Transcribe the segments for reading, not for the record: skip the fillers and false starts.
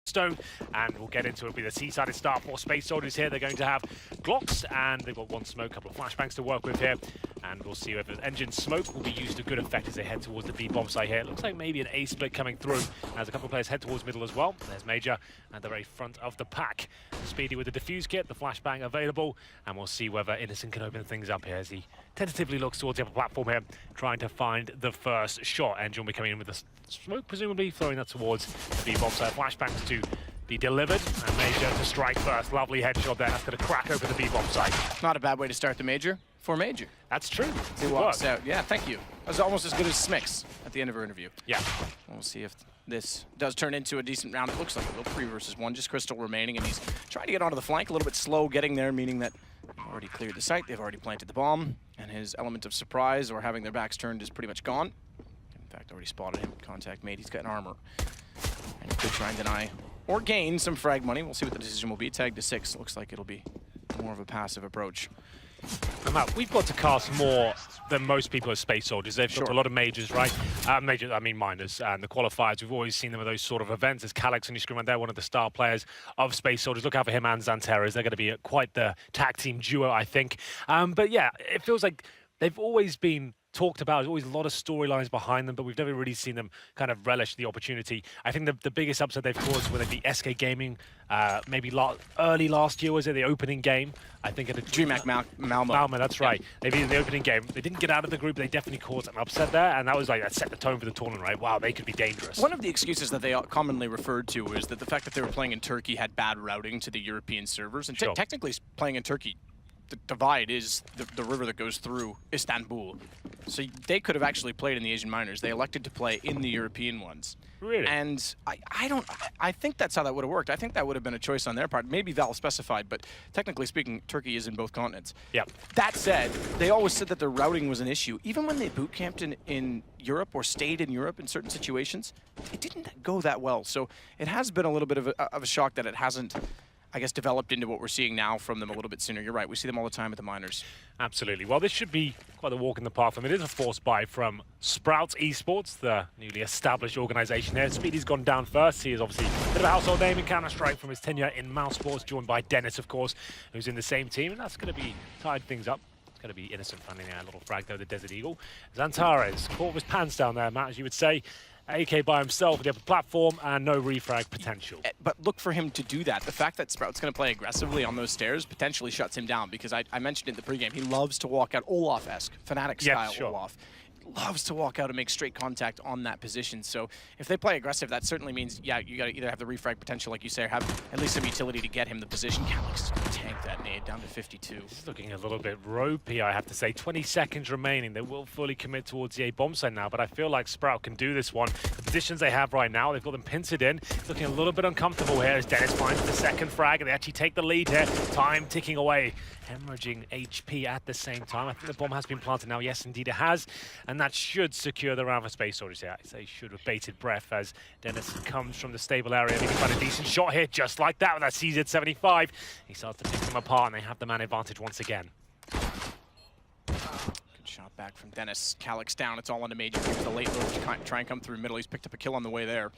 stone, and we'll get into it. It'll be the seaside start for Space Soldiers here. They're going to have Glocks, and they've got one smoke, a couple of flashbangs to work with here, and we'll see whether engine smoke will be used to good effect as they head towards the B bomb site here. It looks like maybe an A split coming through as a couple of players head towards middle as well. There's Major at the very front of the pack. Speedy with the defuse kit, the flashbang available, and we'll see whether Innocent can open things up here as he tentatively looks towards the upper platform here, trying to find the first shot. Engine will be coming in with the smoke, presumably throwing that towards the B bomb site. Flashbangs to be delivered, and Major to strike first. Lovely headshot there. That's going to crack open the B-bomb site. Not a bad way to start the Major for Major. That's true. He walks out. Yeah, thank you. That was almost as good as Smix at the end of our interview. Yeah. We'll see if this does turn into a decent round. It looks like it will. 3 versus 1, just Crystal remaining, and he's trying to get onto the flank. A little bit slow getting there, meaning that they've already cleared the site. They've already planted the bomb, and his element of surprise or having their backs turned is pretty much gone. In fact, already spotted him. Contact made. He's got an armor. And he could try and deny or gain some frag money. We'll see what the decision will be. Tag to 6. Looks like it'll be more of a passive approach. Matt, we've got to cast more than most people as Space Soldiers. They've got a lot of majors, right? Majors, I mean minors, and the qualifiers. We've always seen them at those sort of events. As Calyx on your screen right there, one of the star players of Space Soldiers. Look out for him and Xanteras. They're going to be quite the tag team duo, I think. But yeah, it feels like they've always been talked about. There's always a lot of storylines behind them, but we've never really seen them kind of relish the opportunity. I think the biggest upset they've caused when they beat SK Gaming, maybe early last year, was it the opening game? I think at a DreamHack Malmo. Malmo, that's right. They beat in the opening game. They didn't get out of the group. They definitely caused an upset there, and that was like that set the tone for the tournament, right? Wow, they could be dangerous. One of the excuses that they commonly referred to is that the fact that they were playing in Turkey had bad routing to the European servers, and technically playing in Turkey, the divide is the river that goes through Istanbul. So they could have actually played in the Asian minors. They elected to play in the European ones. Really? And I think that's how that would have worked. I think that would have been a choice on their part. Maybe Valve specified, but technically speaking, Turkey is in both continents. Yeah. That said, they always said that their routing was an issue. Even when they boot camped in Europe or stayed in Europe in certain situations, it didn't go that well. So it has been a little bit of a shock that it hasn't, I guess, developed into what we're seeing now from them a little bit sooner. You're right, we see them all the time at the minors. Absolutely. Well, this should be quite a walk in the park for them. It is a forced buy from Sprouts Esports, the newly established organization here. Speedy's gone down first. He is obviously a bit of a household name in Counter-Strike from his tenure in Mouse Sports, joined by Dennis, of course, who's in the same team, and that's going to be tied things up. It's going to be Innocent finding a little frag there, the Desert Eagle. Xanteras caught with his pants down there, Matt, as you would say. AK by himself at the upper platform and no refrag potential. But look for him to do that. The fact that Sprout's going to play aggressively on those stairs potentially shuts him down, because I mentioned in the pregame, he loves to walk out Olaf-esque, Fnatic-style Olaf. Loves to walk out and make straight contact on that position. So if they play aggressive, that certainly means, yeah, you got to either have the refrag potential, like you say, or have at least some utility to get him the position. Calyx is going to tank that nade down to 52. This is looking a little bit ropey, I have to say. 20 seconds remaining. They will fully commit towards the A bomb site now, but I feel like Sprout can do this one. The positions they have right now, they've got them pincered in. It's looking a little bit uncomfortable here as Dennis finds the second frag, and they actually take the lead here. Time ticking away. Hemorrhaging HP at the same time. I think the bomb has been planted now. Yes, indeed it has. And that should secure the round for Space Soldiers here. I say should with bated breath as Dennis comes from the stable area. He can find a decent shot here, just like that with that CZ-75. He starts to pick them apart, and they have the man advantage once again. Good shot back from Dennis. Calyx down. It's all on the Major. Here's the late load to try and come through middle. He's picked up a kill on the way there.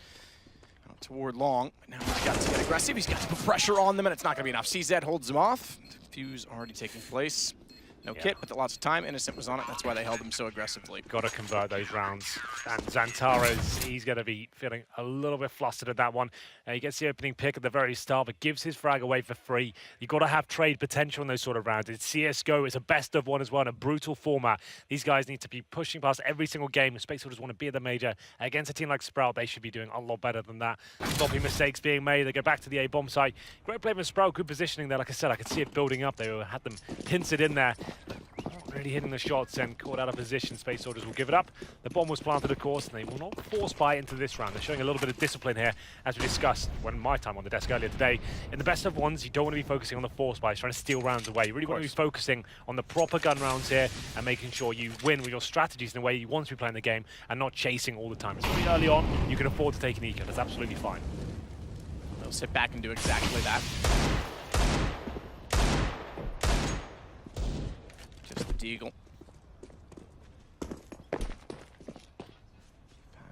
Out toward long. Now he's got to get aggressive. He's got to put pressure on them, and it's not going to be enough. CZ holds him off. Fuse already taking place. No kit, but lots of time. Innocent was on it. That's why they held him so aggressively. Got to convert those rounds. And Xanteras, he's going to be feeling a little bit flustered at that one. He gets the opening pick at the very start, but gives his frag away for free. You've got to have trade potential in those sort of rounds. It's CSGO. It's a best of one as well in a brutal format. These guys need to be pushing past every single game. The Space Soldiers want to be at the major. Against a team like Sprout, they should be doing a lot better than that. Stopping mistakes being made. They go back to the A-bomb site. Great play from Sprout. Good positioning there. Like I said, I could see it building up. They had them pincered in there. Not really hitting the shots and caught out of position. Space Soldiers will give it up. The bomb was planted, of course, and they will not force buy into this round. They're showing a little bit of discipline here, as we discussed when my time on the desk earlier today. In the best of ones, you don't want to be focusing on the force buys, trying to steal rounds away. You really want to be focusing on the proper gun rounds here and making sure you win with your strategies in the way you want to be playing the game and not chasing all the time. It's really early on. You can afford to take an eco. That's absolutely fine. They'll sit back and do exactly that. Just the Deagle.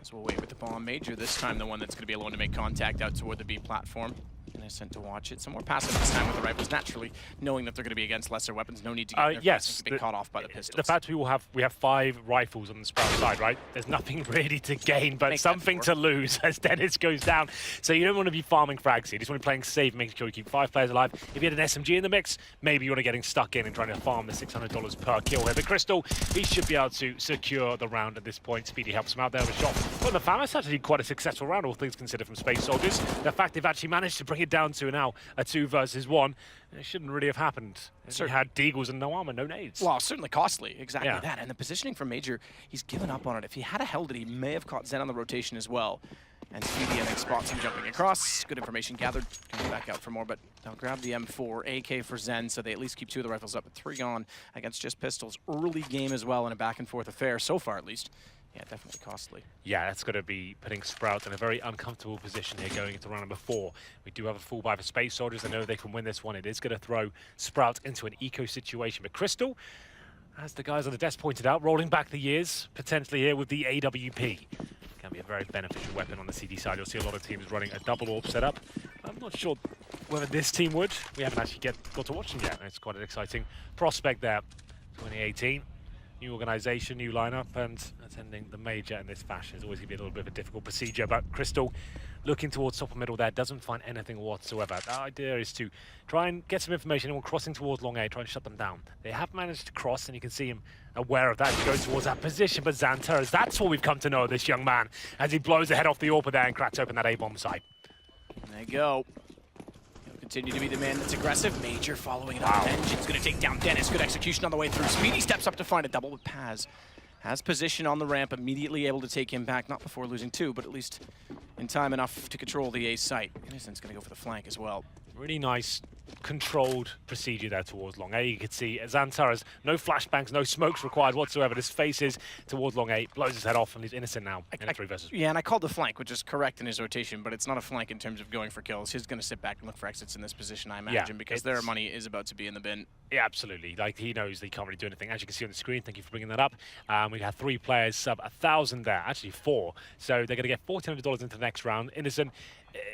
As we'll wait with the bomb. Major this time the one that's going to be alone to make contact out toward the B platform. Innocent to watch it. Some more passive this time with the rifles, naturally knowing that they're going to be against lesser weapons. No need to get yes, to be caught off by the pistols. The fact we have 5 rifles on the Sprout side, right? There's nothing really to gain, but Make something to lose as Dennis goes down. So you don't want to be farming frags here. You just want to be playing safe, making sure you keep 5 players alive. If you had an SMG in the mix, maybe you want to getting stuck in and trying to farm the $600 per kill here. But Crystal, he should be able to secure the round at this point. Speedy helps him out there with a shot. Well, the FAMA's actually quite a successful round, all things considered, from Space Soldiers. The fact they've actually managed to bring it down to now a 2 versus 1, it shouldn't really have happened. He had deagles and no armor, no nades. Well, certainly costly, exactly that. And the positioning from Major, he's given up on it. If he had held it, he may have caught Zen on the rotation as well. And Speedy, I think, spots him jumping across. Good information gathered. Coming back out for more, but they'll grab the M4, AK for Zen, so they at least keep 2 of the rifles up, but 3 gone against just pistols. Early game as well in a back-and-forth affair, so far at least. Yeah, definitely costly. Yeah, that's going to be putting Sprout in a very uncomfortable position here going into round number 4. We do have a full buy for Space Soldiers. I know they can win this one. It is going to throw Sprout into an eco situation. But Crystal, as the guys on the desk pointed out, rolling back the years, potentially here with the AWP. Can be a very beneficial weapon on the CD side. You'll see a lot of teams running a double AWP setup. I'm not sure whether this team would. We haven't actually got to watch them yet. It's quite an exciting prospect there. 2018. New organization, new lineup, and attending the major in this fashion is always going to be a little bit of a difficult procedure. But Crystal, looking towards top and middle there, doesn't find anything whatsoever. The idea is to try and get some information, and crossing towards long A, try and shut them down. They have managed to cross, and you can see him aware of that to go towards that position. But Xantaras, that's what we've come to know of this young man, as he blows the head off the AWP there and cracks open that A-bomb site. There you go. Continue to be the man that's aggressive. Major following it up. Engine's going to take down Dennis. Good execution on the way through. Speedy steps up to find a double with Paz. Has position on the ramp, immediately able to take him back. Not before losing 2, but at least in time enough to control the A site. Innocent's going to go for the flank as well. Really nice controlled procedure there towards long A. You can see Xantaras, no flashbangs, no smokes required whatsoever. Just faces towards long A, blows his head off, and he's innocent now in a 3 versus 1. Yeah, and I called the flank, which is correct in his rotation, but it's not a flank in terms of going for kills. He's going to sit back and look for exits in this position, I imagine, because their money is about to be in the bin. Yeah, absolutely. Like, he knows they can't really do anything. As you can see on the screen, thank you for bringing that up. We had 3 players sub 1,000 there, actually 4. So they're going to get $1,400 into the next round. Innocent,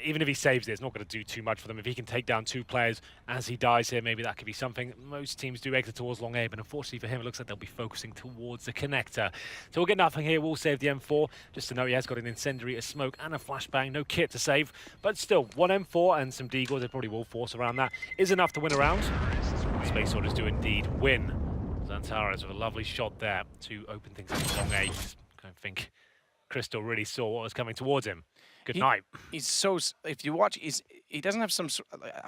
even if he saves it, it's not going to do too much for them. If he can take down 2 players as he dies here, maybe that could be something. Most teams do exit towards long A, but unfortunately for him, it looks like they'll be focusing towards the connector. So we'll get nothing here. We'll save the M4. Just to note, he has got an incendiary, a smoke, and a flashbang. No kit to save, but still, 1 M4 and some deagles, they probably will force around that, is enough to win a round. Space Soldiers do indeed win. Xantaras with a lovely shot there to open things up at long A. I think Crystal really saw what was coming towards him. Good night. He's so, if you watch, he doesn't have some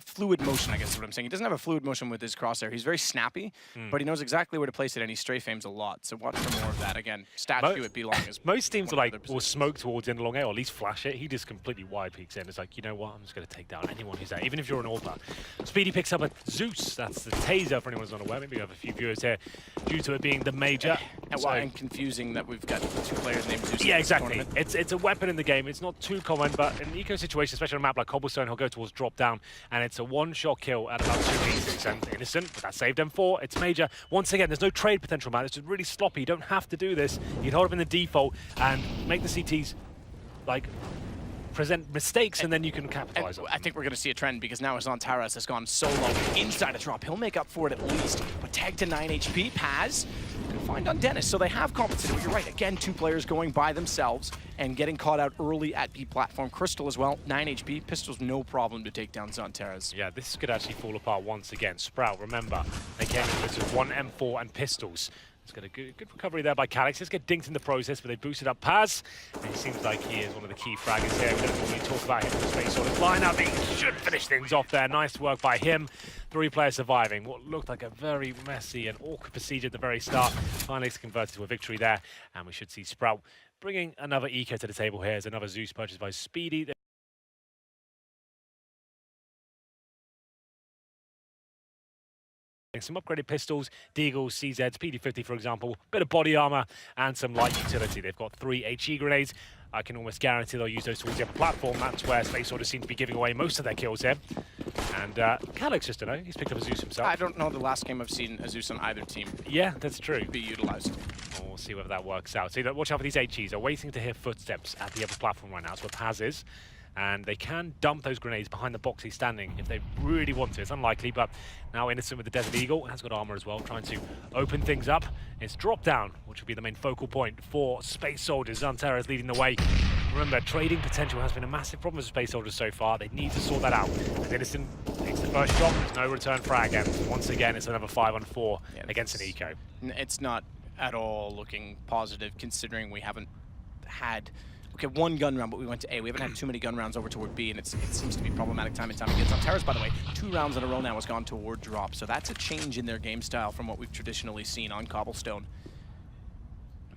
fluid motion, I guess is what I'm saying. He doesn't have a fluid motion with his crosshair. He's very snappy, but he knows exactly where to place it, and he strafe aims a lot. So watch for more of that. Again, statue at B-long is most teams are like, will smoke towards in long A, or at least flash it. He just completely wide peeks in. It's like, you know what, I'm just going to take down anyone who's there, even if you're an AWPer. Speedy picks up a Zeus. That's the taser for anyone who's unaware. Maybe we have a few viewers here due to it being the major. And confusing that we've got 2 players named Zeus. Yeah, exactly. It's a weapon in the game. It's not too common, but in an eco situation, especially on a map like Cobblestone, he'll go towards drop down, and it's a 1-shot kill at about 2 meters. And Innocent, but that saved M4. It's major. Once again, there's no trade potential, man. It's just really sloppy. You don't have to do this. You can hold up in the default and make the CTs, like, present mistakes, and then you can capitalize on them. I think we're going to see a trend, because now Xantaras has gone solo inside a drop. He'll make up for it at least, but tagged to 9 HP. Paz can find on Dennis, so they have compensated. But you're right, again, 2 players going by themselves and getting caught out early at B platform. Crystal as well, 9 HP. Pistol's no problem to take down Xantaras. Yeah, this could actually fall apart once again. Sprout, remember, they came in with 1 M4 and pistols. It's got a good recovery there by Calix. Let's get dinked in the process, but they boosted up Paz. And he seems like he is one of the key fraggers here. We don't normally talk about him in the Space Soldiers lineup. He should finish things off there. Nice work by him. 3 players surviving. What looked like a very messy and awkward procedure at the very start. Finally, it's converted to a victory there. And we should see Sprout bringing another eco to the table here. As another Zeus purchased by Speedy. Some upgraded pistols, deagles, CZs, PD-50 for example, bit of body armor, and some light utility. They've got 3 HE grenades. I can almost guarantee they'll use those towards the upper platform. That's where Space Soldiers seem to be giving away most of their kills here. And Calix, just to know, he's picked up a Zeus himself. I don't know the last game I've seen a Zeus on either team. Yeah, that's true. Be utilized. we'll see whether that works out. So watch out for these HEs. They're waiting to hear footsteps at the upper platform right now. That's where Paz is. And they can dump those grenades behind the box he's standing if they really want to. It's unlikely, but now Innocent with the Desert Eagle has got armor as well, trying to open things up. It's drop down, which will be the main focal point for Space Soldiers. Xantera is leading the way. Remember, trading potential has been a massive problem for Space Soldiers so far. They need to sort that out. As Innocent takes the first shot, there's no return frag, and once again, it's another 5-on-4 against an eco. It's not at all looking positive, considering we haven't had... Okay, one gun round, but we went to A. We haven't had too many gun rounds over toward B, and it seems to be problematic time and time again. Xantera's, by the way, 2 rounds in a row now has gone toward drop, so that's a change in their game style from what we've traditionally seen on Cobblestone.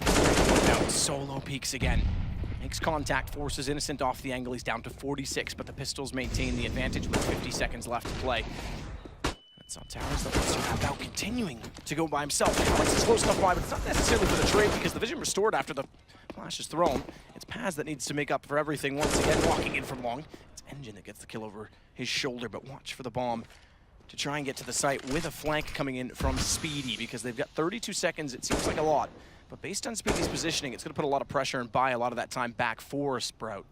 Now solo peeks again. Makes contact, forces Innocent off the angle. He's down to 46, but the pistols maintain the advantage with 50 seconds left to play. Xantera's the one out, continuing to go by himself. Alex is close enough by, but it's not necessarily for the trade because the vision restored after the flash is thrown. It's Paz that needs to make up for everything once again, walking in from long. It's Engine that gets the kill over his shoulder, but watch for the bomb to try and get to the site with a flank coming in from Speedy because they've got 32 seconds. It seems like a lot, but based on Speedy's positioning, it's going to put a lot of pressure and buy a lot of that time back for Sprout.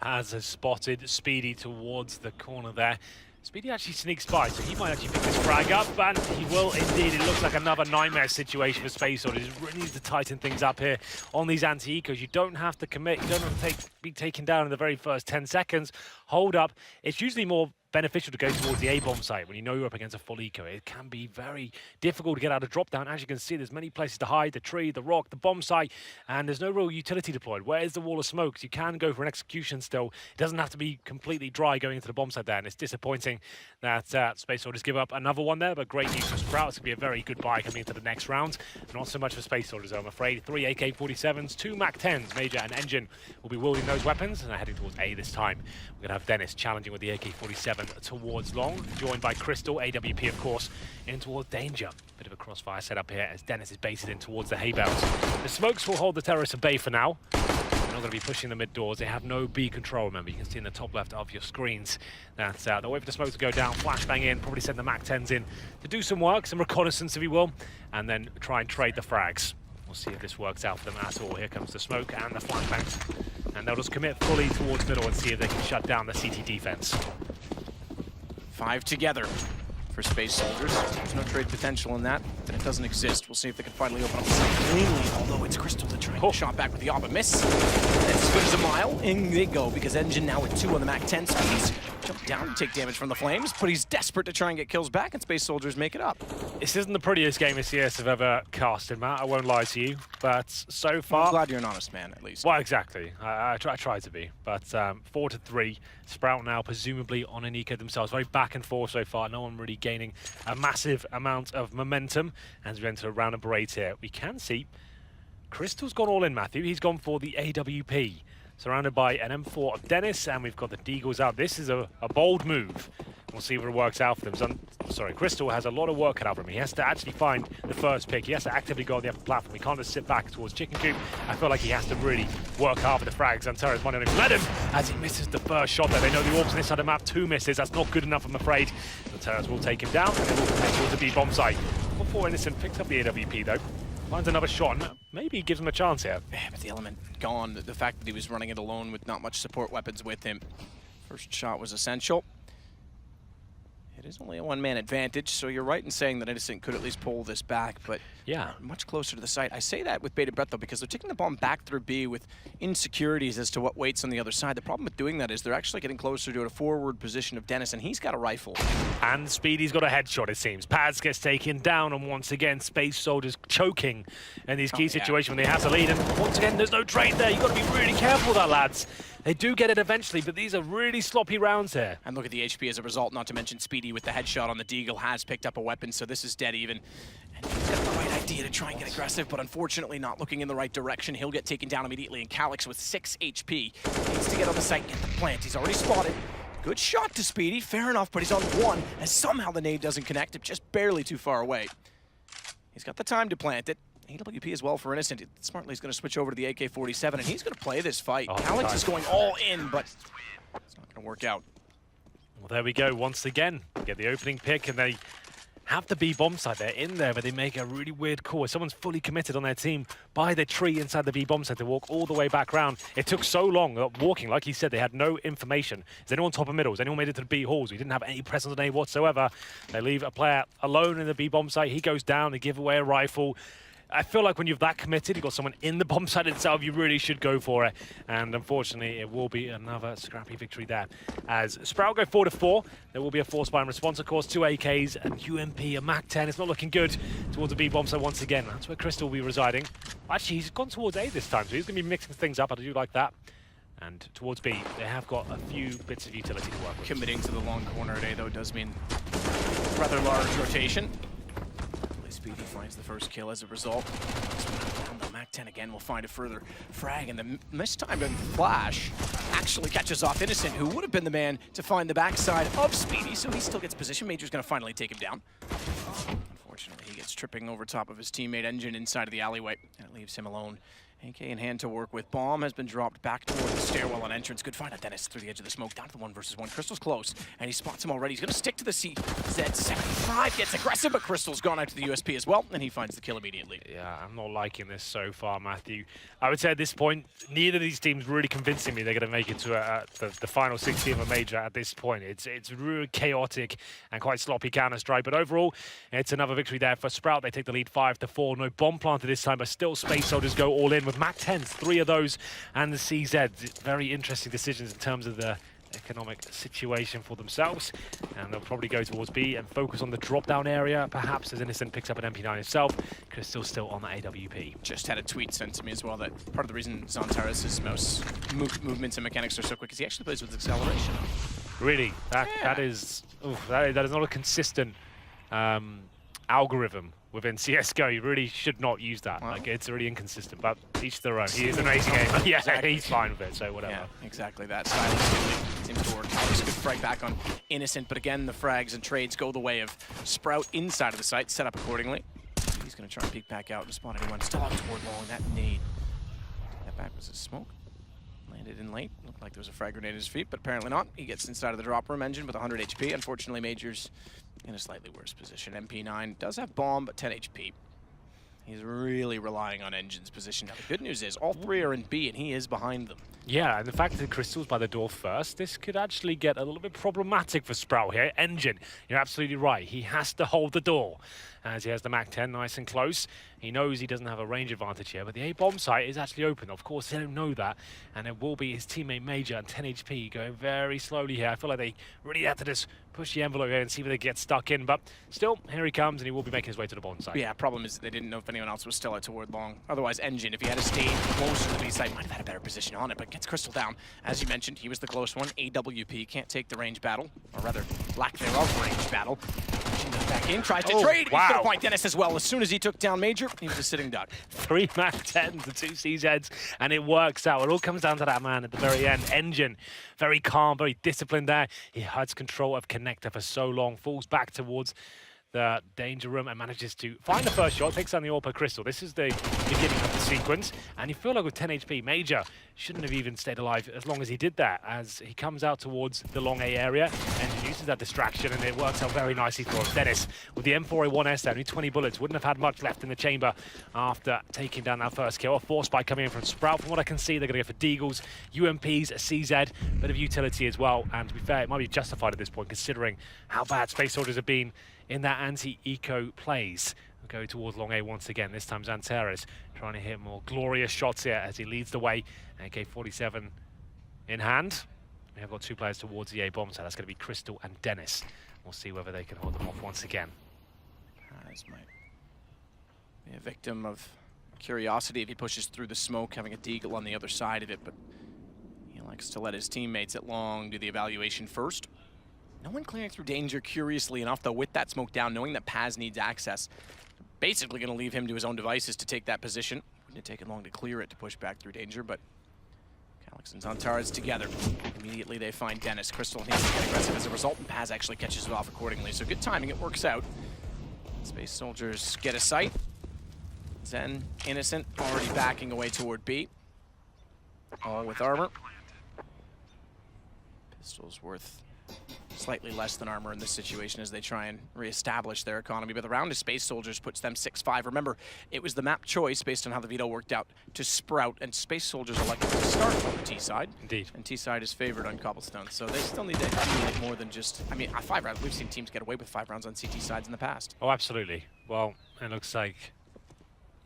Paz has spotted Speedy towards the corner there. Speedy actually sneaks by, so he might actually pick this frag up, and he will indeed. It looks like another nightmare situation for Space Soldiers. He really needs to tighten things up here on these anti-ecos. You don't have to commit, you don't have to be taken down in the very first 10 seconds. Hold up. It's usually more beneficial to go towards the A-bomb site when you know you're up against a full eco. It can be very difficult to get out of drop down. As you can see, there's many places to hide, the tree, the rock, the bomb site, and there's no real utility deployed. Where is the wall of smokes? You can go for an execution still. It doesn't have to be completely dry going into the bomb site there, and it's disappointing that Space Soldiers give up another one there, but great news for Sprout. It's going to be a very good buy coming into the next round. Not so much for Space Soldiers, I'm afraid. 3 AK-47s, 2 MAC-10s. Major and Engine will be wielding those weapons, and they're heading towards A this time. We're going to have Dennis challenging with the AK-47 towards long, joined by Crystal, AWP of course, in towards Danger. Bit of a crossfire setup here as Dennis is baited in towards the hay bales. The smokes will hold the terrorists at bay for now. They're not going to be pushing the mid doors. They have no B control, remember. You can see in the top left of your screens that they'll wait for the smoke to go down, flashbang in, probably send the MAC-10s in to do some work, some reconnaissance if you will, and then try and trade the frags. We'll see if this works out for them at all. Here comes the smoke and the flashbangs. And they'll just commit fully towards middle and see if they can shut down the CT defense. 5 together for Space Soldiers. There's no trade potential in that, then it doesn't exist. We'll see if they can finally open up the site cleanly, although it's Crystal to try and get shot back with the AWP, but miss. That's as good as a mile. In they go, because Engine now with 2 on the MAC-10 speeds. Jump down to take damage from the flames, but he's desperate to try and get kills back, and Space Soldiers make it up. This isn't the prettiest game of CS I've ever casted, Matt. I won't lie to you, but so far... I'm glad you're an honest man, at least. Well, exactly. I try to be, but 4-3. Sprout now presumably on an eco themselves. Very back and forth so far. No one really gaining a massive amount of momentum as we enter a round of parade here. We can see Crystal's gone all in, Matthew. He's gone for the AWP. Surrounded by an M4 of Dennis, and we've got the Deagles out. This is a bold move. We'll see if it works out for them. Crystal has a lot of work cut out for him. He has to actually find the first pick. He has to actively go on the upper platform. He can't just sit back towards Chicken Coop. I feel like he has to really work hard with the frags. Xantera's money on him. Let him as he misses the first shot there. They know the orbs on this side of the map. 2 misses. That's not good enough, I'm afraid. Xantera's will take him down, and they will connect towards the B bomb site. Before Innocent picks up the AWP, though. Finds another shot, and maybe gives him a chance here. Yeah, but the element gone. The fact that he was running it alone with not much support weapons with him. First shot was essential. It is only a 1-man advantage, so you're right in saying that Innocent could at least pull this back, but yeah, much closer to the site. I say that with bated breath, though, because they're taking the bomb back through B with insecurities as to what waits on the other side. The problem with doing that is they're actually getting closer to a forward position of Dennis, and he's got a rifle. And Speedy's got a headshot, it seems. Paz gets taken down, and once again, Space Soldiers choking in these key situations when they have to lead. And once again, there's no trade there. You've got to be really careful with that, lads. They do get it eventually, but these are really sloppy rounds here. And look at the HP as a result, not to mention Speedy with the headshot on the Deagle has picked up a weapon, so this is dead even. And he's got the right idea to try and get aggressive, but unfortunately not looking in the right direction. He'll get taken down immediately, and Calyx with 6 HP needs to get on the site and get the plant. He's already spotted. Good shot to Speedy, fair enough, but he's on 1, as somehow the nade doesn't connect him, just barely too far away. He's got the time to plant it. AWP as well for Innocent. Smartly, he's going to switch over to the AK-47, and he's going to play this fight. Calyx is going all in, but it's not going to work out. Well, there we go. Once again, get the opening pick, and they have the B bomb site. They're in there, but they make a really weird call. Someone's fully committed on their team by the tree inside the B bomb site to walk all the way back round. It took so long walking. Like he said, they had no information. Is anyone top of middle? Has anyone made it to the B halls? We didn't have any presence on A whatsoever. They leave a player alone in the B bomb site. He goes down. They give away a rifle. I feel like when you're that committed, you've got someone in the bomb site itself, you really should go for it. And unfortunately, it will be another scrappy victory there. As Sprout go 4-4, there will be a force buy in response, of course, 2 AKs and UMP, a MAC-10. It's not looking good towards the B bomb site once again. That's where Crystal will be residing. Actually, he's gone towards A this time, so he's going to be mixing things up. I do like that. And towards B, they have got a few bits of utility to work with. Committing to the long corner today, though, does mean rather large rotation. Speedy finds the first kill as a result. The MAC-10 again will find a further frag, and the mistimed flash actually catches off Innocent, who would have been the man to find the backside of Speedy, so he still gets position. Major's going to finally take him down. Unfortunately, he gets tripping over top of his teammate Engine inside of the alleyway, and it leaves him alone. AK in hand to work with. Bomb has been dropped back toward the stairwell on entrance. Good find on Dennis through the edge of the smoke. Down to the 1v1. Crystal's close, and he spots him already. He's going to stick to the CZ75. Gets aggressive, but Crystal's gone out to the USP as well, and he finds the kill immediately. Yeah, I'm not liking this so far, Matthew. I would say at this point, neither of these teams really convincing me they're going to make it to the final 16 of a major at this point. It's really chaotic and quite sloppy counter-strike, but overall, it's another victory there for Sprout. They take the lead 5-4. No bomb planted this time, but still Space Soldiers go all in with MAC-10s, 3 of those, and the CZ. Very interesting decisions in terms of the economic situation for themselves, and they'll probably go towards B and focus on the drop-down area, perhaps, as Innocent picks up an MP9 himself. Crystal's still on the AWP. Just had a tweet sent to me as well that part of the reason Zantares' mouse movements and mechanics are so quick is he actually plays with acceleration. Really? That is not a consistent algorithm within CSGO. You really should not use that. Wow. Like, it's really inconsistent, but each their own. He is an amazing gamer. Yeah, exactly. He's fine with it, so whatever. Yeah, exactly that. Silence seems to work. Alex good frag back on Innocent, but again, the frags and trades go the way of Sprout inside of the site, set up accordingly. He's going to try and peek back out and spot anyone. Still out toward long, that nade. That back was a smoke. Landed in late. Looked like there was a frag grenade at his feet, but apparently not. He gets inside of the drop room. Engine with 100 HP. Unfortunately, Major's in a slightly worse position. MP9 does have bomb, but 10 HP. He's really relying on Engine's position. Now, the good news is all 3 are in B, and he is behind them. Yeah, and the fact that Crystal's by the door first, this could actually get a little bit problematic for Sprout here. Engine, you're absolutely right. He has to hold the door, as he has the MAC-10 nice and close. He knows he doesn't have a range advantage here, but the A-bomb site is actually open. Of course, they don't know that, and it will be his teammate Major and 10 HP going very slowly here. I feel like they really have to just push the envelope here and see where they get stuck in, but still, here he comes, and he will be making his way to the bomb site. Yeah, problem is they didn't know if anyone else was still out toward long. Otherwise, Engine, if he had stayed closer to the B site, might have had a better position on it, but gets Crystal down. As you mentioned, he was the close one. AWP can't take the range battle, or rather, lack thereof range battle. Back in, tries to trade. Wow. He's going to point Dennis as well. As soon as he took down Major, he was a sitting duck. 3 MAC-10s, the 2 CZs, and it works out. It all comes down to that man at the very end. Engine, very calm, very disciplined there. He has control of Connector for so long, falls back towards the danger room and manages to find the first shot, takes down the AWP Crystal. This is the beginning of the sequence, and you feel like with 10 HP, Major shouldn't have even stayed alive as long as he did that, as he comes out towards the long A area and uses that distraction, and it works out very nicely for him. Dennis, with the M4A1S there, only 20 bullets, wouldn't have had much left in the chamber after taking down that first kill. A force spike coming in from Sprout. From what I can see, they're going to go for Deagles, UMPs, a CZ, bit of utility as well, and to be fair, it might be justified at this point, considering how bad Space Soldiers have been in that anti-eco plays. We'll go towards long A once again. This time Zantares trying to hit more glorious shots here as he leads the way. AK-47 in hand. We have got 2 players towards the A bomb, so that's going to be Crystal and Dennis. We'll see whether they can hold them off once again. This might be a victim of curiosity if he pushes through the smoke, having a Deagle on the other side of it, but he likes to let his teammates at long do the evaluation first. No one clearing through danger, curiously enough, though, with that smoke down, knowing that Paz needs access. Basically going to leave him to his own devices to take that position. Wouldn't have taken long to clear it to push back through danger, but Alex and Zantares together. Immediately they find Dennis. Crystal and him get aggressive as a result, and Paz actually catches it off accordingly. So good timing, it works out. Space Soldiers get a sight. Zen, Innocent, already backing away toward B. All with armor. Pistol's worth slightly less than armor in this situation as they try and reestablish their economy. But the round of Space Soldiers puts them 6-5. Remember, it was the map choice based on how the veto worked out to Sprout, and Space Soldiers elected to start on the T side. Indeed. And T side is favored on Cobblestone, so they still need to accumulate more than just, I mean, 5 rounds. We've seen teams get away with 5 rounds on CT sides in the past. Oh, absolutely. Well, it looks like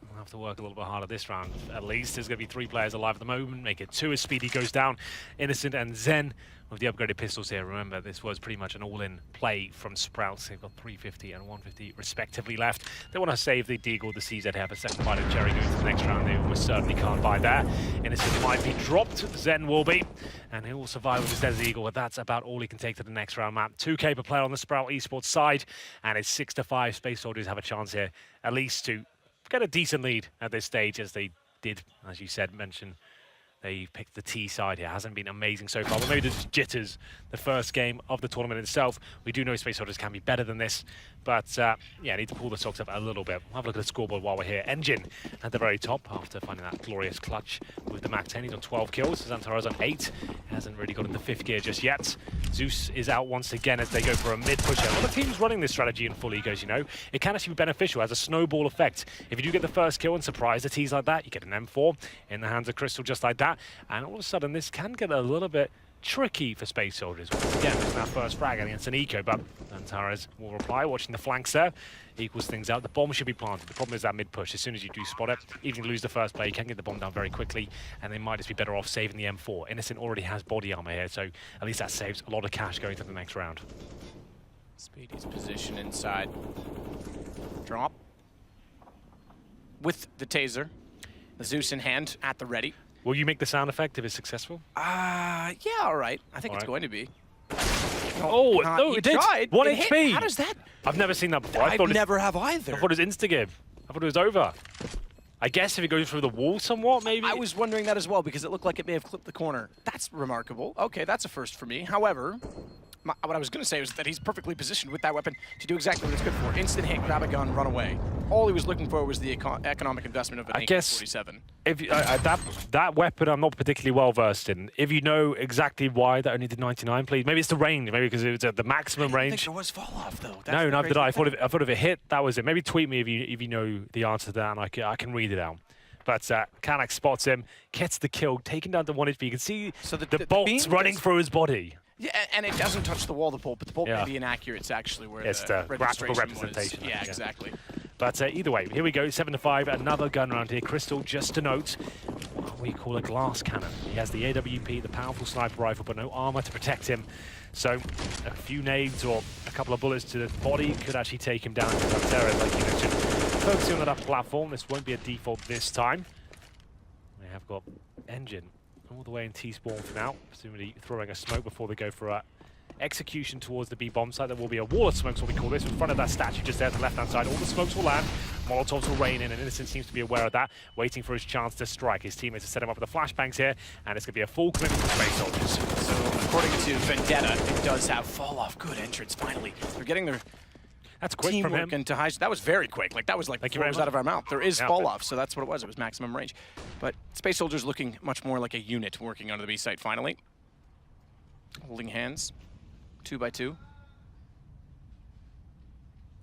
we'll have to work a little bit harder this round. At least there's going to be 3 players alive at the moment. Make it 2 as Speedy goes down. Innocent and Zen with the upgraded pistols here. Remember, this was pretty much an all-in play from Sprouts. They've got 350 and 150 respectively left. They want to save the Deagle, the CZ have a second bite of Cherry going to the next round. They almost certainly can't buy there. Innocent might be dropped. Zen will be. And he will survive with his Desert Eagle, but that's about all he can take to the next round map. 2K per player on the Sprout Esports side, and it's 6-5. Space Soldiers have a chance here, at least to get a decent lead at this stage, as they did, as you said, mention. They picked the T side here. Hasn't been amazing so far, but maybe there's jitters the first game of the tournament itself. We do know Space Soldiers can be better than this, but yeah, need to pull the socks up a little bit. We'll have a look at the scoreboard while we're here. Engine at the very top after finding that glorious clutch with the Mac 10. He's on 12 kills. Xantaro's on 8. Hasn't really got into 5th gear just yet. Zeus is out once again as they go for a mid pusher. A lot of teams running this strategy in full egos, you know. It can actually be beneficial as a snowball effect. If you do get the first kill and surprise the T's like that, you get an M4 in the hands of Crystal just like that. And all of a sudden, this can get a little bit tricky for Space Soldiers. Once again, it's our first frag against an eco, but Antares will reply, watching the flanks there. Equals things out. The bomb should be planted. The problem is that mid-push. As soon as you do spot it, even if you lose the first play, you can get the bomb down very quickly, and they might just be better off saving the M4. Innocent already has body armor here, so at least that saves a lot of cash going to the next round. Speedy's position inside. Drop. With the taser. The Zeus in hand at the ready. Will you make the sound effect if it's successful? Yeah, all right. I think it's going to be. Oh, no, it did. Tried. 1 it HP. Hit. How does that? I've never seen that before. I never have either. I thought it was insta-game. I thought it was over. I guess if it goes through the wall somewhat, maybe? I was wondering that as well, because it looked like it may have clipped the corner. That's remarkable. Okay, that's a first for me. However, what I was going to say was that he's perfectly positioned with that weapon to do exactly what it's good for. Instant hit, grab a gun, run away. All he was looking for was the economic investment of an AK-47. If that weapon I'm not particularly well versed in. If you know exactly why that only did 99, please. Maybe it's the range. Maybe because it was at the maximum range. I think there was fall off though. No, neither did I. I thought if it hit, that was it. Maybe tweet me if you know the answer to that, and I can read it out. But Kanak spots him, gets the kill, taken down to 1 HP. You can see the bolts running through his body. Yeah, and it doesn't touch the wall, the bolt, but the bolt may be inaccurate. It's actually where it's the graphical representation. Yeah, exactly. But either way, here we go, 7-5, another gun round here. Crystal, just to note, what we call a glass cannon. He has the AWP, the powerful sniper rifle, but no armor to protect him. So a few nades or a couple of bullets to the body could actually take him down to Pantera, like you mentioned. Focusing on that upper platform, this won't be a default this time. They have got Engine all the way in T-spawn for now, presumably throwing a smoke before they go for a execution towards the B-bomb site. There will be a wall of smokes, what we call this, in front of that statue just there on the left-hand side. All the smokes will land, Molotovs will rain in, and Innocent seems to be aware of that, waiting for his chance to strike. His teammates have set him up with the flashbangs here, and it's going to be a full commitment to Space Soldiers. So, according to Vendetta, it does have fall-off. Good entrance, finally. They're getting their that's quick teamwork from him. into high. That was very quick. Like, that was like words out of our mouth. There is fall-off, so that's what it was. It was maximum range. But Space Soldiers looking much more like a unit working onto the B site, finally. Holding hands. 2 by 2.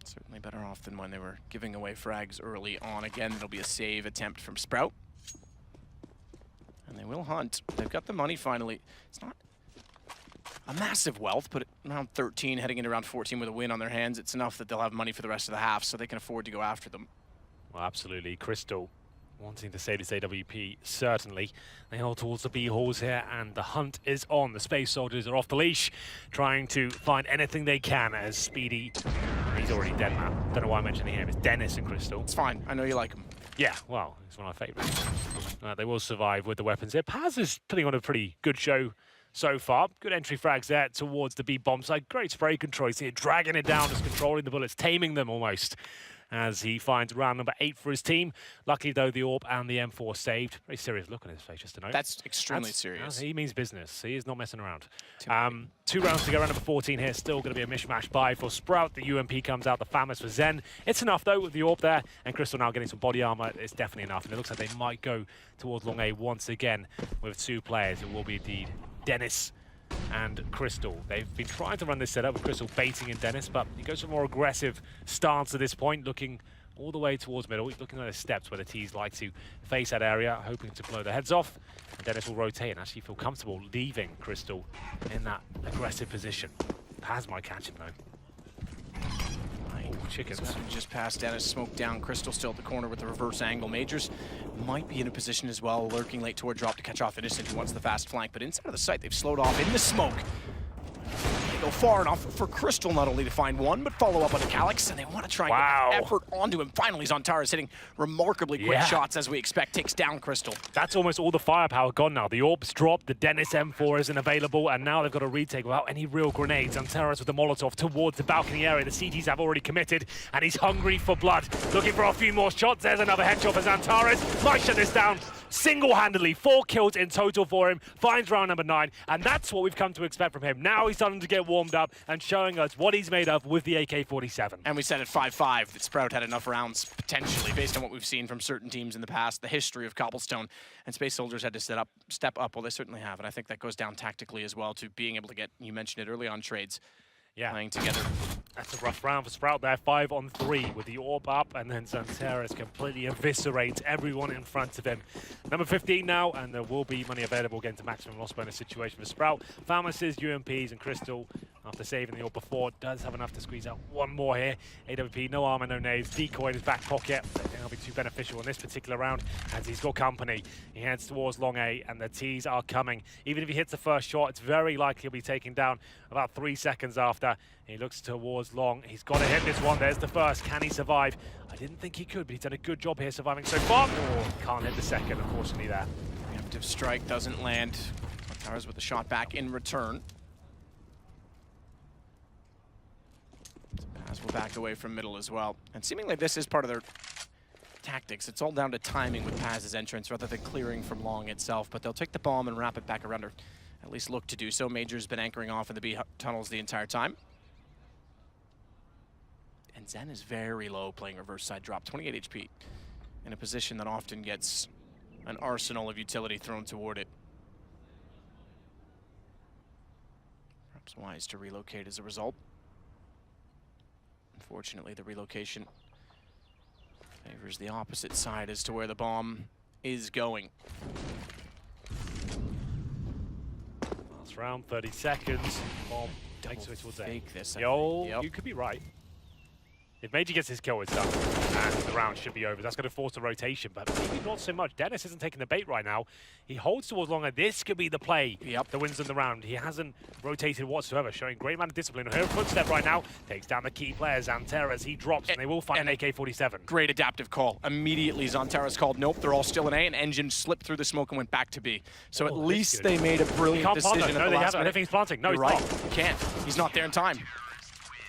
Certainly better off than when they were giving away frags early on. Again, it'll be a save attempt from Sprout. And they will hunt. They've got the money finally. It's not a massive wealth, but around 13, heading into round 14 with a win on their hands, it's enough that they'll have money for the rest of the half, so they can afford to go after them. Well, absolutely. Crystal wanting to save this AWP, certainly. They hold towards the B-halls here, and the hunt is on. The Space Soldiers are off the leash, trying to find anything they can as Speedy. He's already dead, man. Don't know why I'm mentioning him. It's Dennis and Crystal. It's fine. I know you like him. Yeah, well, he's one of my favorites. They will survive with the weapons here. Paz is putting on a pretty good show so far. Good entry frags there towards the B-bomb side. Great spray control. He's here dragging it down, just controlling the bullets, taming them almost, as he finds round number 8 for his team. Luckily, though, the AWP and the M4 saved. Very serious look on his face, just to note. That's extremely serious. He means business. He is not messing around. 2 rounds to go, round number 14 here. Still going to be a mishmash buy for Sprout. The UMP comes out, the FAMAS for Zen. It's enough, though, with the AWP there. And Crystal now getting some body armor. It's definitely enough. And it looks like they might go towards long A once again with 2 players. It will be indeed Dennis and Crystal. They've been trying to run this setup with Crystal baiting in Dennis, but he goes for a more aggressive stance at this point, looking all the way towards middle. He's looking at the steps where the T's like to face that area, hoping to blow their heads off. And Dennis will rotate and actually feel comfortable leaving Crystal in that aggressive position. Paz might catch him though. Oh, chickens. Just past Dennis, smoke down. Crystal still at the corner with the reverse angle. Majors might be in a position as well, lurking late toward drop to catch off Innocent, who wants the fast flank. But inside of the site, they've slowed off in the smoke. They go far enough for Crystal not only to find one, but follow up on the Calyx, and they want to try and get effort onto him. Finally, Zantares hitting remarkably quick shots as we expect, takes down Crystal. That's almost all the firepower gone now. The Orbs dropped, the Dennis M4 isn't available, and now they've got a retake without any real grenades. Zantares with the Molotov towards the balcony area. The CTs have already committed, and he's hungry for blood. Looking for a few more shots. There's another headshot for Zantares. Might shut this down single-handedly. 4 kills in total for him. Finds round number 9, and that's what we've come to expect from him. Now he's starting to get warmed up and showing us what he's made of with the AK-47. And we said at 5-5 that Sprout had enough rounds, potentially, based on what we've seen from certain teams in the past, the history of Cobblestone, and Space Soldiers had to step up. Well, they certainly have, and I think that goes down tactically as well to being able to get, you mentioned it early on, trades playing together. That's a rough round for Sprout there, 5 on 3 with the Orb up, and then Zantares completely eviscerates everyone in front of him. Number 15 now, and there will be money available again to maximum loss bonus situation for Sprout. Pharmacists, UMPs, and Crystal, after saving the Orb before, does have enough to squeeze out one more here. AWP, no armor, no nades, decoy in his back pocket. I think that'll be too beneficial in this particular round, as he's got company. He heads towards long A, and the T's are coming. Even if he hits the first shot, it's very likely he'll be taken down about 3 seconds after. He looks towards long. He's got to hit this one. There's the first. Can he survive? I didn't think he could, but he's done a good job here surviving so far. Oh, can't hit the second, unfortunately, there. Preemptive strike doesn't land. Towers with the shot back in return. Paz will back away from middle as well. And seemingly this is part of their tactics. It's all down to timing with Paz's entrance rather than clearing from long itself. But they'll take the bomb and wrap it back around her. At least look to do so. Major's been anchoring off in the B tunnels the entire time. And Zen is very low playing reverse side drop, 28 HP, in a position that often gets an arsenal of utility thrown toward it. Perhaps wise to relocate as a result. Unfortunately, the relocation favors the opposite side as to where the bomb is going. Last round, 30 seconds. Bomb takes away towards A. Fake this, You could be right. If Major gets his kill, it's done, and the round should be over. That's going to force a rotation, but maybe not so much. Dennis isn't taking the bait right now. He holds towards longer. This could be the play that wins them the round. He hasn't rotated whatsoever, showing great amount of discipline. Here, footstep right now takes down the key player, Zantares. He drops, and they will find an AK-47. Great adaptive call. Immediately, Zantares called, nope, they're all still in A, and Engine slipped through the smoke and went back to B. So at least they made a brilliant decision at the last minute. I don't think he's planting. No, he's right. not. He can't. He's not there in time.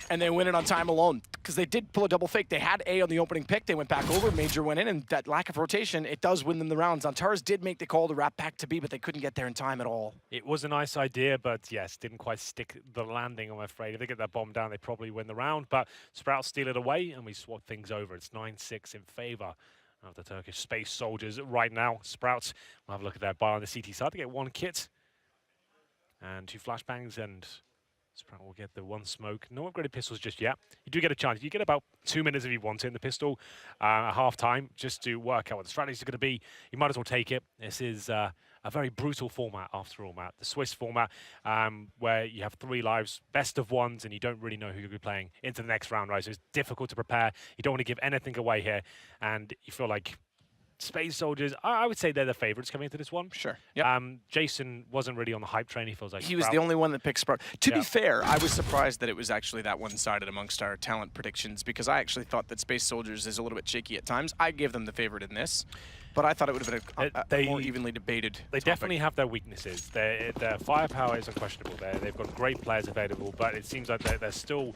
And they win it on time alone, because they did pull a double fake. They had A on the opening pick. They went back over. Major went in, and that lack of rotation, it does win them the round. Zantares did make the call to wrap back to B, but they couldn't get there in time at all. It was a nice idea, but yes, didn't quite stick the landing, I'm afraid. If they get that bomb down, they probably win the round. But Sprout steal it away, and we swap things over. It's 9-6 in favor of the Turkish Space Soldiers right now. Sprouts, we'll have a look at their buy on the CT side. They get 1 kit and 2 flashbangs, and Sprout will get the 1 smoke. No upgraded pistols just yet. You do get a chance. You get about 2 minutes if you want it in the pistol at half time, just to work out what the strategies are going to be. You might as well take it. This is a very brutal format after all, Matt. The Swiss format, where you have 3 lives, best of ones, and you don't really know who you'll be playing into the next round, right? So it's difficult to prepare. You don't want to give anything away here, and you feel like Space Soldiers, I would say they're the favorites coming into this one. Sure. Yep. Jason wasn't really on the hype train. He feels like he was the only one that picked Sprout. To be fair, I was surprised that it was actually that one-sided amongst our talent predictions, because I actually thought that Space Soldiers is a little bit shaky at times. I gave them the favorite in this, but I thought it would have been a more evenly debated topic. Definitely have their weaknesses. Their firepower is unquestionable. They've got great players available, but it seems like there's still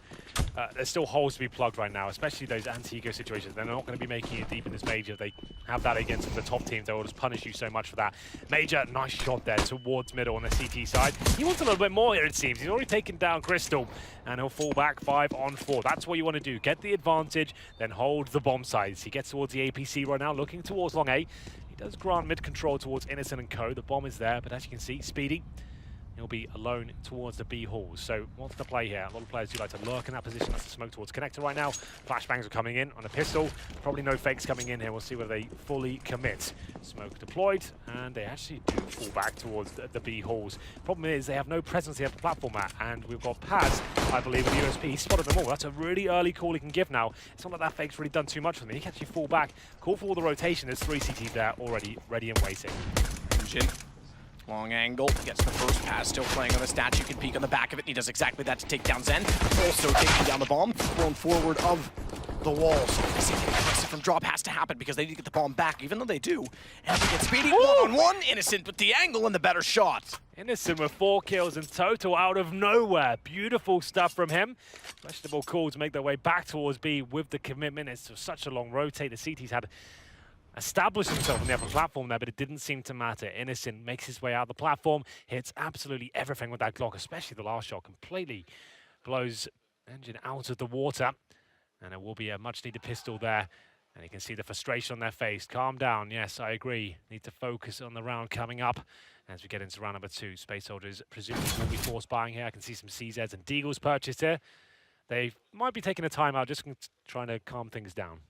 holes to be plugged right now, especially those anti-ego situations. They're not going to be making it deep in this major. They have that against the top teams. They will just punish you so much for that. Major, nice shot there towards middle on the CT side. He wants a little bit more here, it seems. He's already taken down Crystal, and he'll fall back 5 on 4. That's what you want to do. Get the advantage, then hold the bomb sites. He gets towards the APC right now, looking towards long A. He does grant mid-control towards Innocent and Co. The bomb is there, but as you can see, Speedy, He'll be alone towards the B halls. So what's the play here? A lot of players do like to lurk in that position. That's the smoke towards connector right now. Flashbangs are coming in on a pistol. Probably no fakes coming in here. We'll see whether they fully commit. Smoke deployed, and they actually do fall back towards the B halls. Problem is they have no presence here at the platform at, and we've got Paz, I believe, with USP. He spotted them all. That's a really early call he can give now. It's not like that fake's really done too much for me. He can actually fall back. Call for all the rotation. There's 3 CTs there already ready and waiting. Jin. Long angle, gets the first pass, still playing on the statue, can peek on the back of it, and he does exactly that to take down Zen. Also taking down the bomb, thrown forward of the walls. I see the aggressive from drop has to happen because they need to get the bomb back, even though they do. And they get Speedy one-on-one, Innocent with the angle and the better shot. Innocent with 4 kills in total out of nowhere. Beautiful stuff from him. Questionable call to make their way back towards B with the commitment. It's such a long rotate. The CT's had established himself on the upper platform there, but it didn't seem to matter. Innocent makes his way out the platform, hits absolutely everything with that Glock, especially the last shot. Completely blows Engine out of the water. And it will be a much-needed pistol there. And you can see the frustration on their face. Calm down. Yes, I agree. Need to focus on the round coming up. As we get into round number 2, Space Soldiers presumably will be force buying here. I can see some CZs and Deagles purchased here. They might be taking a timeout, just trying to calm things down.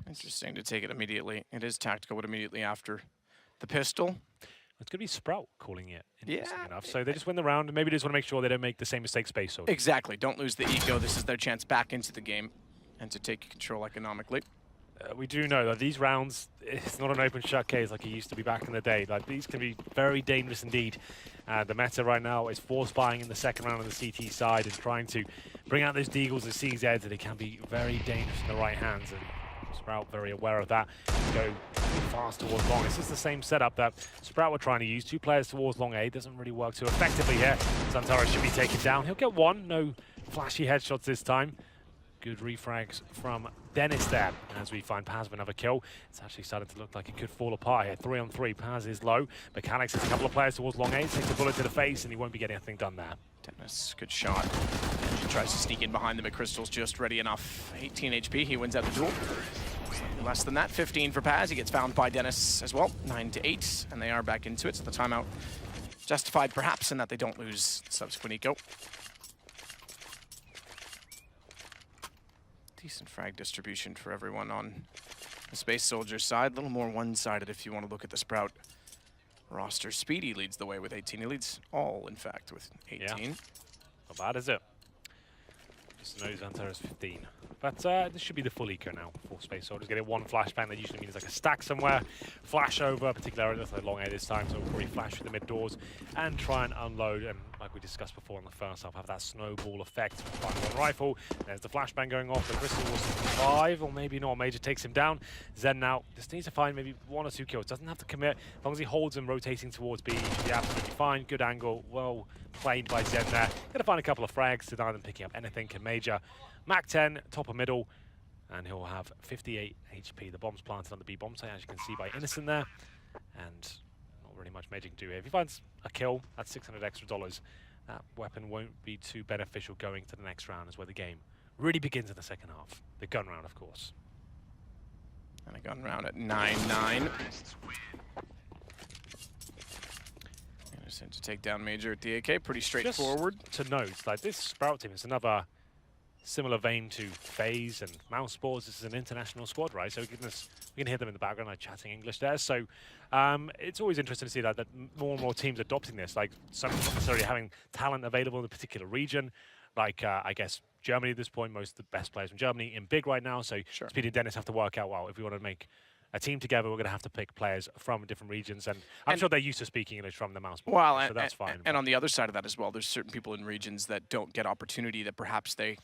Interesting to take it immediately. It is tactical, but immediately after the pistol. It's going to be Sprout calling it, interesting enough. So they just win the round, and maybe they just want to make sure they don't make the same mistake Space Soldiers. Exactly. Don't lose the ego. This is their chance back into the game and to take control economically. We do know that these rounds, it's not an open shut case like it used to be back in the day. Like, these can be very dangerous indeed. The meta right now is force buying in the second round on the CT side and trying to bring out those Deagles and CZs, and it can be very dangerous in the right hands. And Sprout very aware of that. Go fast towards long. This is the same setup that Sprout were trying to use. 2 players towards long A. Doesn't really work too effectively here. Santara should be taken down. He'll get 1. No flashy headshots this time. Good refrags from Dennis there. As we find Paz with another kill. It's actually starting to look like it could fall apart here. 3 on 3. Paz is low. Mechanics has a couple of players towards long A. Takes a bullet to the face, and he won't be getting anything done there. Dennis, good shot. And she tries to sneak in behind them, but Crystal's just ready enough. 18 HP, he wins out the duel. Slightly less than that, 15 for Paz. He gets found by Dennis as well, 9-8, and they are back into it. So the timeout justified perhaps in that they don't lose the subsequent eco. Decent frag distribution for everyone on the Space Soldier side. A little more one-sided if you want to look at the Sprout roster. Speedy leads the way with 18. He leads all, in fact, with 18. Yeah. Not bad, is it? Just knows Hunter is 15. But this should be the full eco now for Space Soldiers. Getting 1 flashbang that usually means like a stack somewhere. Flash over, particularly with a long A this time, so we'll probably flash through the mid doors and try and unload. And like we discussed before in the first half, have that snowball effect. Find 1 rifle. There's the flashbang going off. The Crystal will survive, or maybe not. Major takes him down. Zen now just needs to find maybe 1 or 2 kills. Doesn't have to commit. As long as he holds him rotating towards B, he should be absolutely fine. Good angle. Well played by Zen there. Gonna find a couple of frags to deny them picking up anything. Can Major. Mac 10, top of middle, and he'll have 58 HP. The bomb's planted on the B bomb site, as you can see by Innocent there, and not really much Major can do here. If he finds a kill, that's $600 extra. That weapon won't be too beneficial going to the next round, is where the game really begins in the second half. The gun round, of course. And a gun round at 9-9. Innocent to take down Major at the AK, pretty straightforward. Just to note, like, this Sprout team is another similar vein to FaZe and Mouse Sports. This is an international squad, right? So we can hear them in the background, like chatting English there. So it's always interesting to see that more and more teams adopting this. Like, some not necessarily having talent available in a particular region. Like, I guess Germany at this point, most of the best players from Germany in big right now. So sure. Speedy and Dennis have to work out, well, if we want to make a team together, we're going to have to pick players from different regions. And I'm sure they're used to speaking English from the Mouse Sports. Well, so that's fine. And on the other side of that as well, there's certain people in regions that don't get opportunity that perhaps they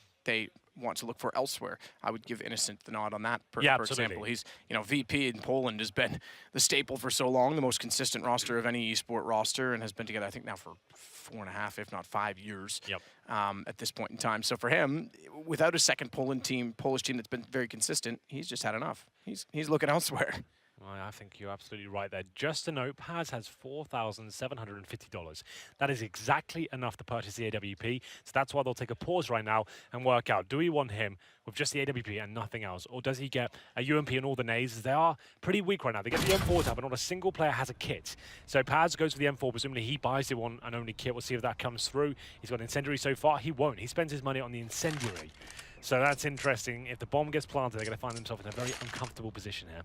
want to look for elsewhere. I would give Innocent the nod on that, for example. He's, VP in Poland has been the staple for so long, the most consistent roster of any esport roster, and has been together, I think, now for 4.5, if not 5 years at this point in time. So for him, without a second Polish team that's been very consistent, he's just had enough. He's looking elsewhere. I think you're absolutely right there. Just to note, Paz has $4,750. That is exactly enough to purchase the AWP, so that's why they'll take a pause right now and work out, do we want him with just the AWP and nothing else, or does he get a UMP and all the nades? They are pretty weak right now. They get the M4 tab, but not a single player has a kit. So Paz goes for the M4, presumably he buys the one and only kit. We'll see if that comes through. He's got Incendiary so far. He won't. He spends his money on the Incendiary. So that's interesting. If the bomb gets planted, they're going to find themselves in a very uncomfortable position here.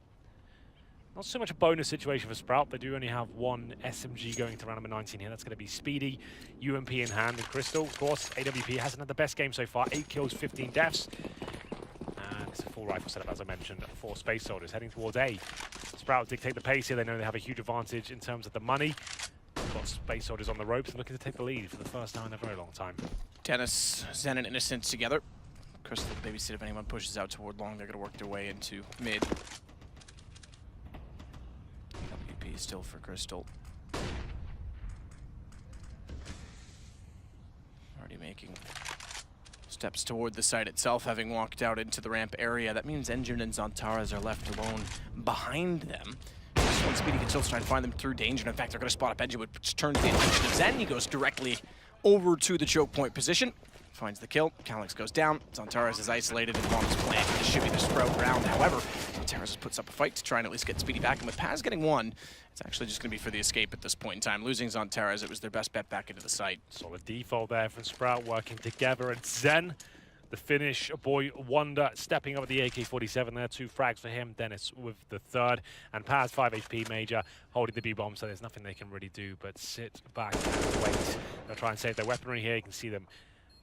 Not so much a bonus situation for Sprout. They do only have one SMG going to round number 19 here. That's going to be Speedy, UMP in hand, and Crystal. Of course, AWP hasn't had the best game so far. 8 kills, 15 deaths. And it's a full rifle setup, as I mentioned, for Space Soldiers heading towards A. Sprout dictate the pace here. They know they have a huge advantage in terms of the money. Got Space Soldiers on the ropes and looking to take the lead for the first time in a very long time. Dennis, Zen, and Innocent together. Crystal will babysit if anyone pushes out toward long. They're going to work their way into mid. WP still for Crystal. Already making steps toward the site itself, having walked out into the ramp area. That means Engine and Zantaras are left alone behind them. This one, Speedy can still try and find them through danger. And in fact, they're going to spot up Engine, which turns the attention of Zen. He goes directly over to the choke point position. Finds the kill. Calyx goes down. Zantaras is isolated and bombs planted to shimmy the Sprout round. However, Zantaras puts up a fight to try and at least get Speedy back. And with Paz getting one, it's actually just going to be for the escape at this point in time. Losing Zantaras, it was their best bet back into the site. Solid default there from Sprout working together. And Zen, the Finnish boy wonder, stepping up with the AK-47 there. 2 frags for him. Dennis with the third. And Paz, 5 HP Major, holding the B-bomb, so there's nothing they can really do but sit back and wait. They'll try and save their weaponry here. You can see them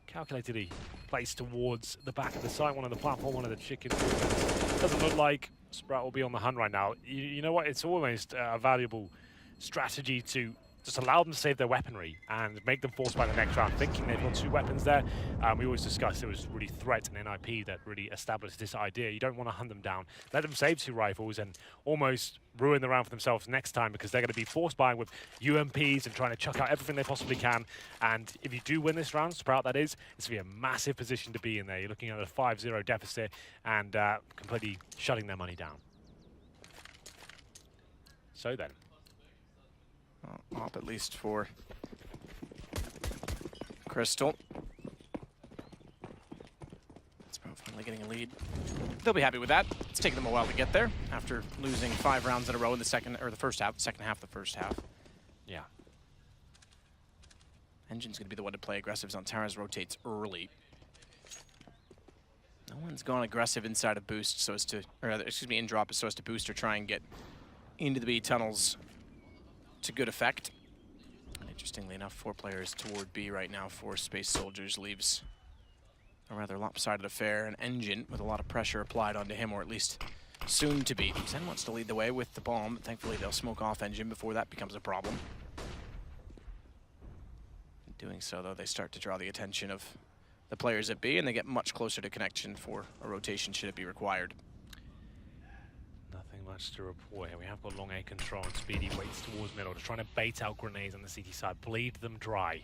calculatedly placed towards the back of the site, one on the platform, one of the chicken. Doesn't look like Sprout will be on the hunt right now. You know what? It's almost a valuable strategy to just allow them to save their weaponry and make them force by the next round, thinking they've got 2 weapons there. We always discussed it was really Threat and NIP that really established this idea. You don't want to hunt them down. Let them save 2 rifles and almost ruin the round for themselves next time, because they're going to be force buying with UMPs and trying to chuck out everything they possibly can. And if you do win this round, Sprout that is, it's going to be a massive position to be in there. You're looking at a 5-0 deficit and completely shutting their money down. So then. Op at least for Crystal. Sprout finally getting a lead. They'll be happy with that. It's taken them a while to get there after losing 5 rounds in a row in the second half, the first half. Yeah. Engine's going to be the one to play aggressive. Zantaras rotates early. No one's gone aggressive inside of boost so as to, or rather, excuse me, in drop so as to boost or try and get into the B tunnels to good effect. And interestingly enough, 4 players toward B right now for Space Soldiers leaves a rather lopsided affair. An Engine with a lot of pressure applied onto him, or at least soon to be. Zen wants to lead the way with the bomb, but thankfully they'll smoke off Engine before that becomes a problem. In doing so, though, they start to draw the attention of the players at B, and they get much closer to connection for a rotation should it be required. Nothing much to report here. We have got long A control, and Speedy waits towards middle, just trying to bait out grenades on the CT side, bleed them dry.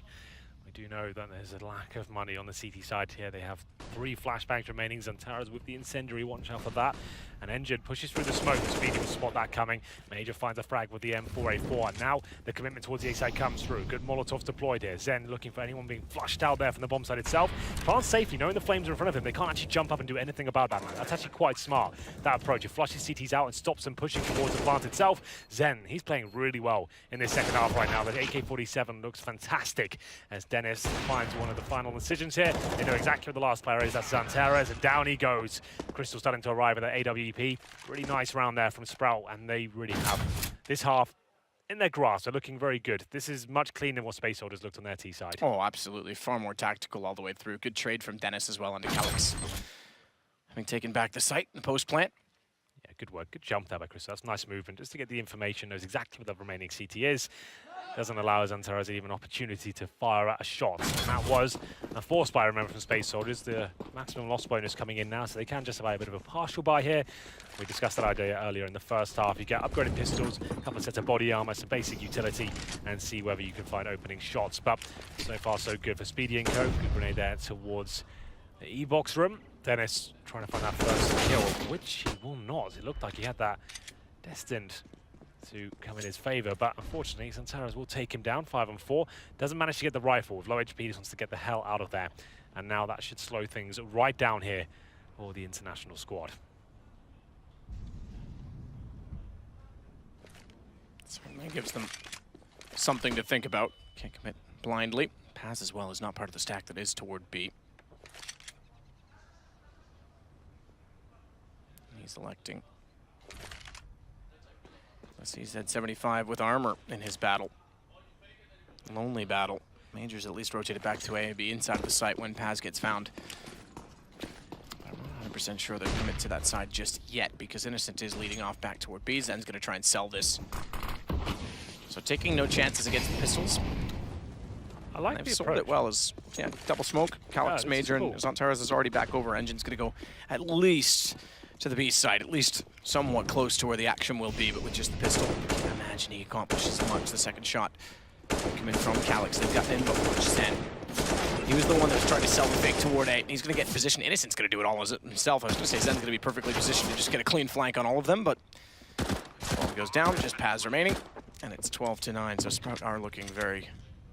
We do know that there's a lack of money on the CT side here. They have 3 flashbangs remaining. Zantaras with the Incendiary, watch out for that. An Engine pushes through the smoke. Speedy will spot that coming. Major finds a frag with the M4A4. And now the commitment towards the A side comes through. Good Molotovs deployed here. Zen looking for anyone being flushed out there from the bomb site itself. Plants safely, knowing the flames are in front of him. They can't actually jump up and do anything about that. That's actually quite smart, that approach. It flushes CTs out and stops them pushing towards the plant itself. Zen, he's playing really well in this second half right now. The AK-47 looks fantastic as Dennis finds one of the final decisions here. They know exactly what the last player is. That's Zantaras, and down he goes. Crystal starting to arrive at the AWP. Really nice round there from Sprout, and they really have this half in their grasp. They're looking very good. This is much cleaner than what Space Soldiers looked on their T side. Oh, absolutely. Far more tactical all the way through. Good trade from Dennis as well onto Calyx. Having taken back the site, the post plant. Yeah, good work. Good jump there by Crystal. That's nice movement. Just to get the information, knows exactly what the remaining CT is. Doesn't allow Zantaras even an opportunity to fire at a shot. And that was a force buy, remember, from Space Soldiers. The maximum loss bonus coming in now, so they can justify a bit of a partial buy here. We discussed that idea earlier in the first half. You get upgraded pistols, a couple of sets of body armor, some basic utility, and see whether you can find opening shots. But so far, so good for Speedy and Co. Good grenade there towards the E-box room. Dennis trying to find that first kill, which he will not. It looked like he had that destined to come in his favor, but unfortunately, Zantaras will take him down 5-on-4. Doesn't manage to get the rifle. With low HP, he just wants to get the hell out of there. And now that should slow things right down here for the international squad. Certainly gives them something to think about. Can't commit blindly. Paz as well is not part of the stack that is toward B. He's electing. Let's see, he's at 75 with armor in his battle. Lonely battle. Major's at least rotated back to A and B inside of the site when Paz gets found. I'm not 100% sure they'll commit to that side just yet because Innocent is leading off back toward B. Zen's going to try and sell this. So taking no chances against the pistols. I like They've the sold approach. it well as, yeah, double smoke. Calyx, Major, cool. and Zantaras is already back over. Engine's going to go at least to the B side, at least somewhat close to where the action will be, but with just the pistol. I can't imagine he accomplishes much. The second shot coming from Calyx. They've gotten in, but watch Zen. He was the one that was trying to sell the fake toward A. He's going to get in position. Innocent's going to do it all as it himself. I was going to say Zen's going to be perfectly positioned to just get a clean flank on all of them, but ball goes down, just Paz remaining, and it's 12-9, so Sprout are looking very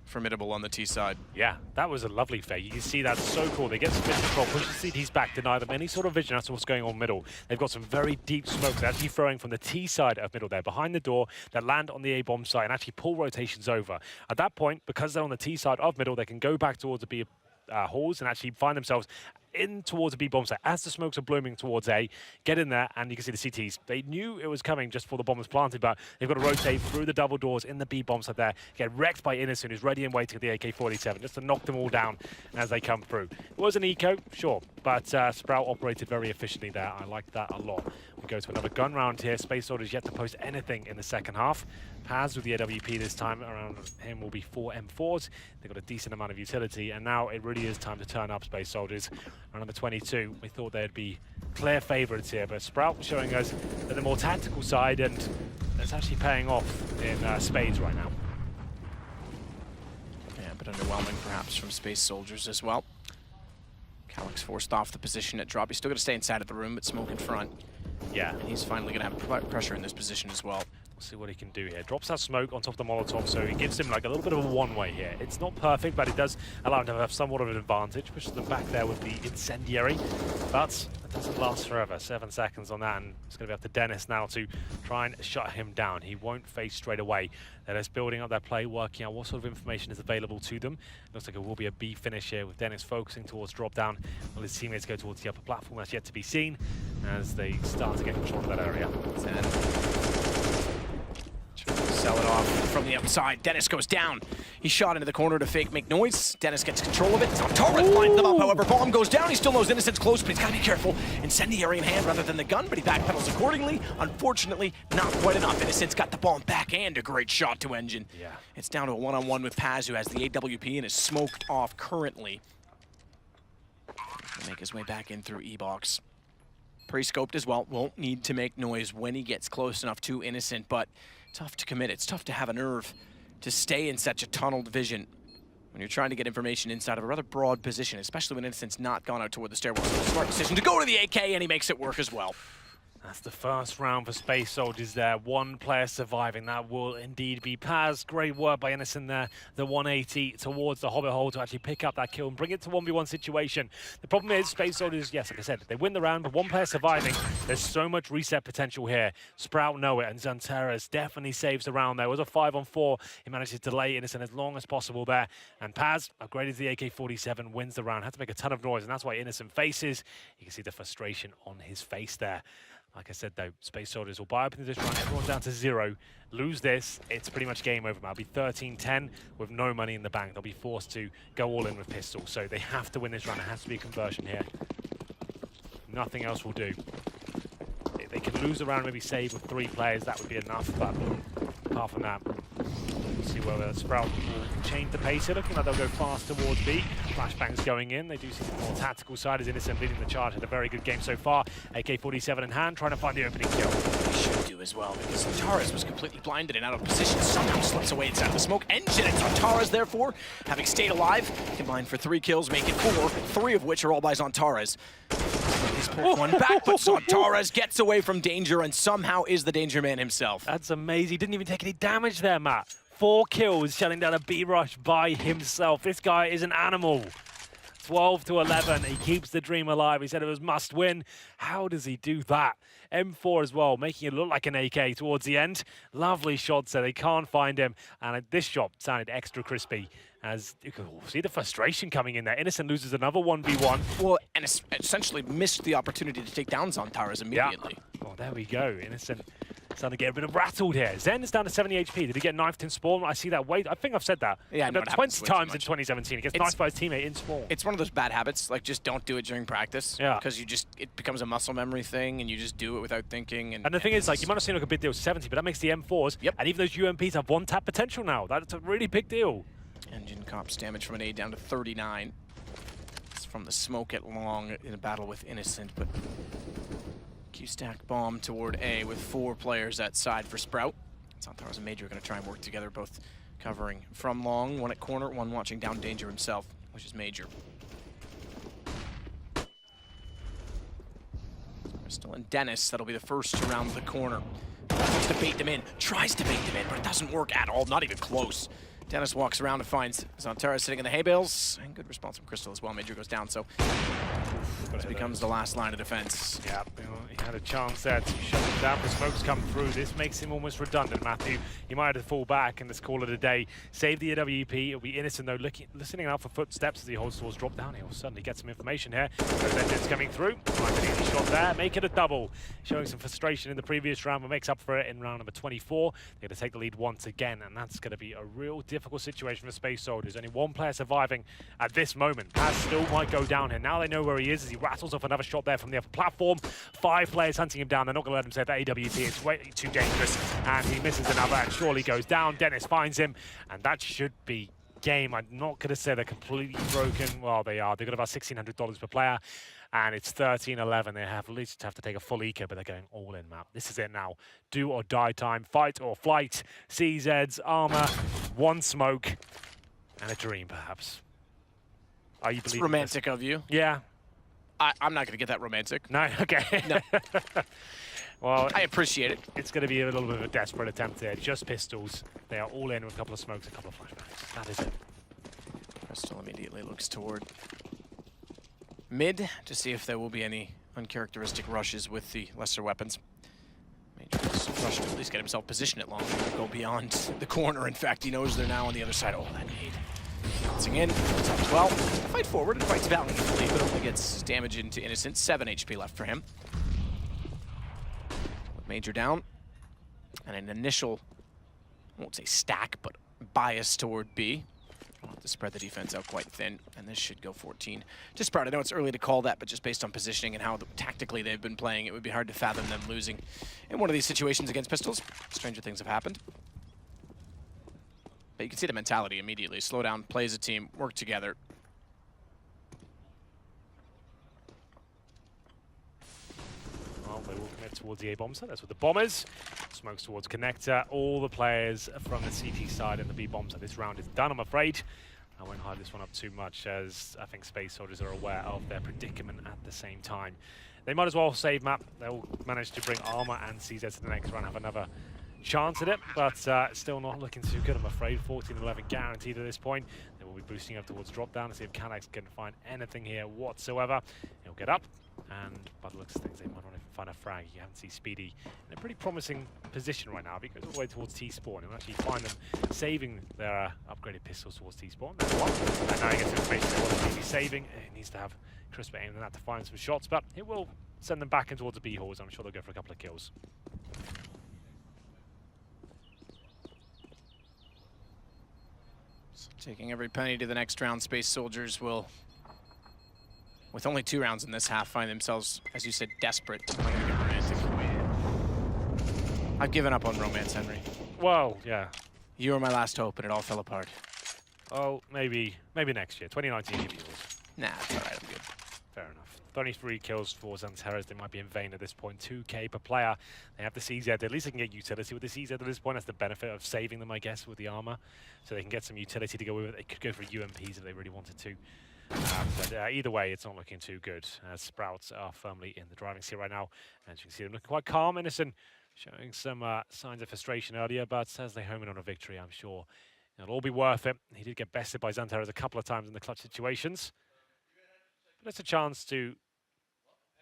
formidable on the T side. Yeah, that was a lovely fake. You can see that's so cool. They get some vision control, push the CTs back, deny them any sort of vision as to what's going on middle. They've got some very deep smoke. They're actually throwing from the T side of middle there, behind the door, that land on the A bomb site and actually pull rotations over. At that point, because they're on the T side of middle, they can go back towards the B halls and actually find themselves in towards a B bomb site as the smokes are blooming towards A. Get in there, and you can see the CTs. They knew it was coming just before the bomb was planted, but they've got to rotate through the double doors in the B bomb site there. Get wrecked by Innocent, who's ready and waiting at the AK-47 just to knock them all down as they come through. It was an eco, sure, but Sprout operated very efficiently there. I like that a lot. We go to another gun round here. Space Soldiers yet to post anything in the second half. Paz with the AWP this time around him will be 4 M4s. They've got a decent amount of utility, and now it really is time to turn up, Space Soldiers. Round number 22, we thought they'd be clear favourites here, but Sprout showing us that the more tactical side, and it's actually paying off in spades right now. Yeah, but underwhelming perhaps from Space Soldiers as well. Calyx forced off the position at drop. He's still going to stay inside of the room, but smoke in front. Yeah. And he's finally going to have pressure in this position as well. We'll see what he can do here. Drops that smoke on top of the Molotov, so it gives him like a little bit of a one-way here. It's not perfect, but it does allow him to have somewhat of an advantage. Pushes them back there with the incendiary, but it doesn't last forever. 7 seconds on that, and it's going to be up to Dennis now to try and shut him down. He won't face straight away. They're just building up their play, working out what sort of information is available to them. Looks like it will be a B finish here with Dennis focusing towards drop down, while his teammates go towards the upper platform. That's yet to be seen as they start to get control of that area. Sell it off from the outside. Dennis goes down. He shot into the corner to fake make noise. Dennis gets control of it. Zantaras blinds them up, however. Bomb goes down. He still knows Innocent's close, but he's got to be careful. Incendiary in hand rather than the gun, but he backpedals accordingly. Unfortunately, not quite enough. Innocent's got the bomb back and a great shot to Engine. Yeah. It's down to a one-on-one with Paz, who has the AWP and is smoked off currently. He'll make his way back in through E-Box. Pre-scoped as well. Won't need to make noise when he gets close enough to Innocent, but tough to commit. It's tough to have a nerve to stay in such a tunneled vision when you're trying to get information inside of a rather broad position, especially when Innocent's not gone out toward the stairwell. So it's a smart decision to go to the AK, and he makes it work as well. That's the first round for Space Soldiers there. One player surviving. That will indeed be Paz. Great work by Innocent there. The 180 towards the Hobbit hole to actually pick up that kill and bring it to 1v1 situation. The problem is Space Soldiers, yes, like I said, they win the round, but one player surviving. There's so much reset potential here. Sprout know it, and Zantaras definitely saves the round there. It was a 5-on-4. He managed to delay Innocent as long as possible there. And Paz, upgraded to the AK-47, wins the round. Had to make a ton of noise, and that's why Innocent faces. You can see the frustration on his face there. Like I said, though, Space Soldiers will buy up into this round. Everyone's down to 0. Lose this, it's pretty much game over. It'll be 13-10 with no money in the bank. They'll be forced to go all in with pistols. So they have to win this round. It has to be a conversion here. Nothing else will do. If they could lose the round, maybe save with 3 players, that would be enough. But apart from that, we'll see whether Sprout will change the pace here. Looking like they'll go fast towards B. Flashbangs going in. They do see the more tactical side as Innocent leading the charge. Had a very good game so far. AK-47 in hand, trying to find the opening kill. He should do as well, because Zantaras was completely blinded and out of position. Somehow slips away inside the smoke. Engine and Zantaras, therefore, having stayed alive, combined for 3 kills, making 4, 3 of which are all by Zantaras. He's pulled one back, but Zantares gets away from danger and somehow is the danger man himself. That's amazing. He didn't even take any damage there, Matt. 4 kills, shutting down a B rush by himself. This guy is an animal. 12 to 11. He keeps the dream alive. He said it was must win. How does he do that? M4 as well, making it look like an AK towards the end. Lovely shot, so they can't find him. And this shot sounded extra crispy, as you can see the frustration coming in there. Innocent loses another 1v1. Well, and essentially missed the opportunity to take down Zantares immediately. Yeah. Well, there we go. Innocent starting to get a bit of rattled here. Zen is down to 70 HP. Did he get knifed in spawn? I see that. Wait, I think I've said that. Yeah, no, 20 times in 2017. He gets knifed by his teammate in spawn. It's one of those bad habits. Like, just don't do it during practice. Yeah. Because it becomes a muscle memory thing, and you just do it without thinking. And the thing is, like, you might not seem like a big deal 70, but that makes the M4s. Yep. And even those UMPs have 1-tap potential now. That's a really big deal. Engine Cop's damage from an A down to 39. It's from the smoke at long in a battle with Innocent, but Q-stack bomb toward A with 4 players at side for Sprout. Zantares and Major are going to try and work together, both covering from long, one at corner, one watching down danger himself, which is Major. Crystal and Dennis, that'll be the first to round the corner. Tries to bait them in, but it doesn't work at all, not even close. Dennis walks around and finds Zantares sitting in the hay bales, and good response from Crystal as well. Major goes down, so this becomes the last line of defense. Yeah, he had a chance there to shut him down. The smokes come through. This makes him almost redundant, Matthew. He might have to fall back and just call it a day. Save the AWP. It'll be Innocent, though, listening out for footsteps as he holds towards drop down. He'll suddenly get some information here. Those engines coming through. Nice and easy shot there. Make it a double. Showing some frustration in the previous round, but makes up for it in round number 24. They're going to take the lead once again, and that's going to be a real difficult situation for Space Soldiers. Only one player surviving at this moment. Paz still might go down here. Now they know where he is as he rattles off another shot there from the upper platform. 5 players hunting him down. They're not going to let him save that AWP. It's way too dangerous. And he misses another and surely goes down. Dennis finds him. And that should be game. I'm not going to say they're completely broken. Well, they are. They've got about $1,600 per player. And it's 13-11. They have at least have to take a full eco, but they're going all in, Map. This is it now. Do or die time. Fight or flight. CZs, armor, 1 smoke, and a dream, perhaps. Are you believing romantic of you. Yeah. I'm not going to get that romantic. No? Okay. No. Well, I appreciate it. It's going to be a little bit of a desperate attempt here. Just pistols. They are all in with a couple of smokes, a couple of flashbangs. That is it. Crystal immediately looks toward mid to see if there will be any uncharacteristic rushes with the lesser weapons. Major rush to at least get himself positioned at long. Go beyond the corner. In fact, he knows they're now on the other side. Oh, that nade. Bouncing in. It's up 12. Fight forward and fights valiantly, but only gets damage into Innocent. 7 HP left for him. With Major down. And an initial, I won't say stack, but bias toward B. We'll have to spread the defense out quite thin, and this should go 14 to Sprout. I know it's early to call that, but just based on positioning and how tactically they've been playing, it would be hard to fathom them losing in one of these situations against pistols. Stranger things have happened. But you can see the mentality immediately. Slow down, play as a team, work together. Well, they will commit towards the A-bomb side. That's with the bombers. Smokes towards connector. All the players from the CT side and the B-bomb side. This round is done, I'm afraid. I won't hide this one up too much, as I think Space Soldiers are aware of their predicament at the same time. They might as well save map. They'll manage to bring Armor and CZ to the next round, have another chance at it, but still not looking too good, I'm afraid. 14-11 guaranteed at this point. They will be boosting up towards drop down to see if Canax can find anything here whatsoever. He'll get up, and by the looks of things, they might not even find a frag. You haven't seen Speedy in a pretty promising position right now. He goes all the way towards T-spawn. He'll actually find them saving their upgraded pistols towards T-spawn. There's one, and now he gets information they want to be saving. He needs to have crisper aim than that to find some shots, but it will send them back in towards the B-halls. I'm sure they'll go for a couple of kills. Taking every penny to the next round, Space Soldiers will, with only 2 rounds in this half, find themselves, as you said, desperate. I'm not gonna get romantic. I've given up on romance, Henry. Well, yeah. You were my last hope, and it all fell apart. Oh, maybe next year. 2019 maybe yours. Nah, it's all right, I'm good. Fair enough. 33 kills for Zantares. They might be in vain at this point. 2k per player. They have the CZ. At least they can get utility with the CZ at this point. That's the benefit of saving them, I guess, with the armor. So they can get some utility to go with it. They could go for UMPs if they really wanted to. But either way, it's not looking too good. Sprouts are firmly in the driving seat right now. As you can see, they're looking quite calm. Innocent showing some signs of frustration earlier, but as they home in on a victory, I'm sure it'll all be worth it. He did get bested by Xantares a couple of times in the clutch situations. But it's a chance to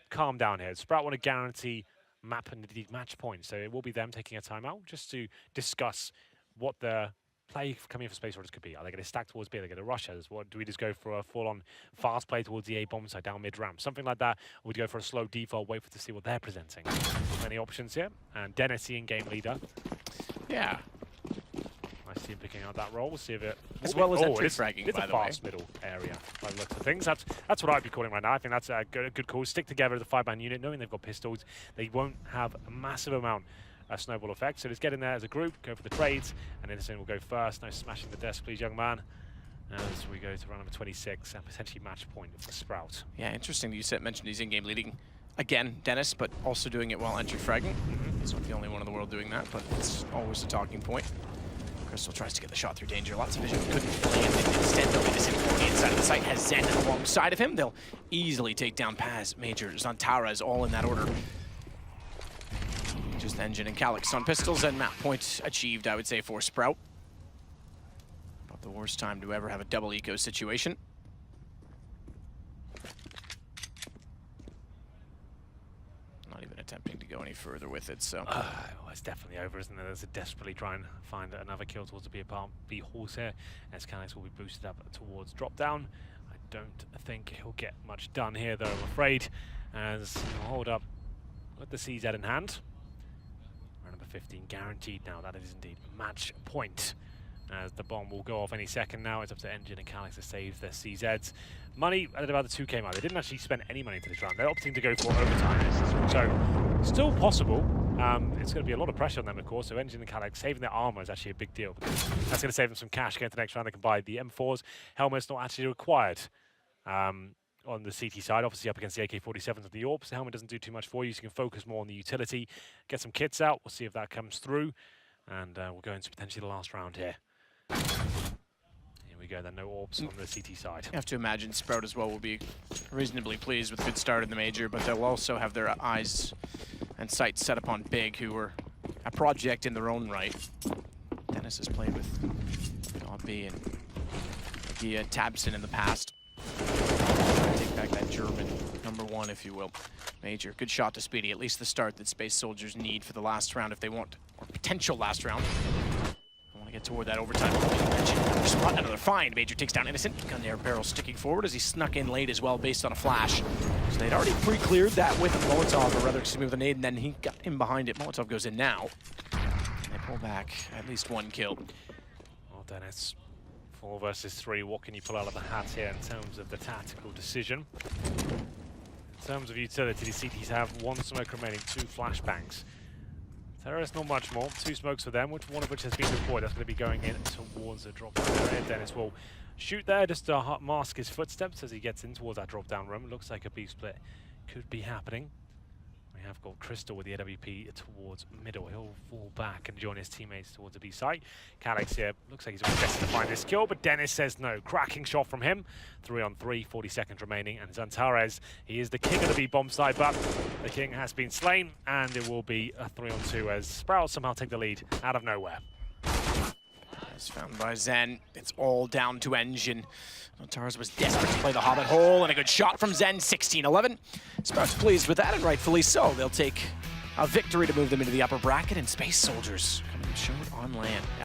calm down here. Sprout want to guarantee map and indeed match points, so it will be them taking a timeout just to discuss what the play coming in for Space Soldiers could be. Are they going to stack towards B? Are they going to rush us? What do we just go for a full-on fast play towards the A bomb side down mid-ramp? Something like that. Or would go for a slow default, wait for to see what they're presenting. Many options here. And Dennis, the in-game leader. Yeah. I see him picking out that role. We'll see if it... As well as entry fragging, it's by a the way. fast middle area by the looks of things. That's what I'd be calling right now. I think that's a good call. Stick together as a 5-man unit, knowing they've got pistols. They won't have a massive amount of snowball effect. So let's get in there as a group, go for the trades, and Innocent will go first. No smashing the desk, please, young man. As we go to round number 26 and potentially match point for Sprout. Yeah, interesting that you mentioned he's in-game leading. Again, Dennis, but also doing it while entry fragging. He's not the only one in the world doing that, but it's always a talking point. Crystal tries to get the shot through danger. Lots of vision, couldn't land. Instead, though, Innocent on the inside of the site has Zen alongside of him. They'll easily take down Paz, Major, Xantares, all in that order. Just Engine and Calyx on pistols, and map point achieved, I would say, for Sprout. Not the worst time to ever have a double eco situation. Not even attempting to go any further with it, so. Well, it's definitely over, isn't it? There's a desperately try and find another kill towards the B horse here, as Calyx will be boosted up towards drop down. I don't think he'll get much done here, though, I'm afraid, as he'll hold up with the CZ in hand. Round number 15 guaranteed now. That is indeed match point, as the bomb will go off any second now. It's up to Engine and Calyx to save their CZs. Money at about the 2K mark. They didn't actually spend any money into this round. They're opting to go for overtime. So, still possible. It's going to be a lot of pressure on them, of course. So, Engine and Calyx saving their armor is actually a big deal, because that's going to save them some cash going to the next round. They can buy the M4s. Helmet's not actually required on the CT side. Obviously, up against the AK-47s and the AWPs, the helmet doesn't do too much for you, so you can focus more on the utility. Get some kits out. We'll see if that comes through. And we'll go into potentially the last round here. Here we go, then no AWPs on the CT side. You have to imagine Sprout as well will be reasonably pleased with a good start in the major, but they'll also have their eyes and sights set upon Big, who were a project in their own right. Dennis has played with Dobby and Gia Tabson in the past. Take back that German #1, if you will. Major, good shot to Speedy, at least the start that Space Soldiers need for the last round if they want, or potential last round. I want to get toward that overtime. Another spot, another find. Major takes down Innocent. Gun air barrel sticking forward as he snuck in late as well based on a flash. So they'd already pre-cleared that with a Molotov, or rather, excuse me, with a nade, and then he got in behind it. Molotov goes in now. And they pull back at least one kill. Well, Dennis, 4 versus 3. What can you pull out of the hat here in terms of the tactical decision? In terms of utility, the CTs have 1 smoke remaining, 2 flashbangs. Terrorists, not much more. 2 smokes for them, one of which has been deployed. That's going to be going in towards the drop-down area. Dennis will shoot there just to mask his footsteps as he gets in towards that drop-down room. It looks like a B-split could be happening. We have got Crystal with the AWP towards middle. He'll fall back and join his teammates towards the B site. Calyx here looks like he's destined to find this kill, but Dennis says no. Cracking shot from him. 3 on 3, 40 seconds remaining. And Xantares, he is the king of the B bomb site, but the king has been slain, and it will be a 3 on 2 as Sprout somehow take the lead out of nowhere. As found by Zen, it's all down to Engine. Xantares was desperate to play the Hobbit hole, and a good shot from Zen, 16-11. Sprout's pleased with that, and rightfully so. They'll take a victory to move them into the upper bracket, and Space Soldiers coming to show it on land.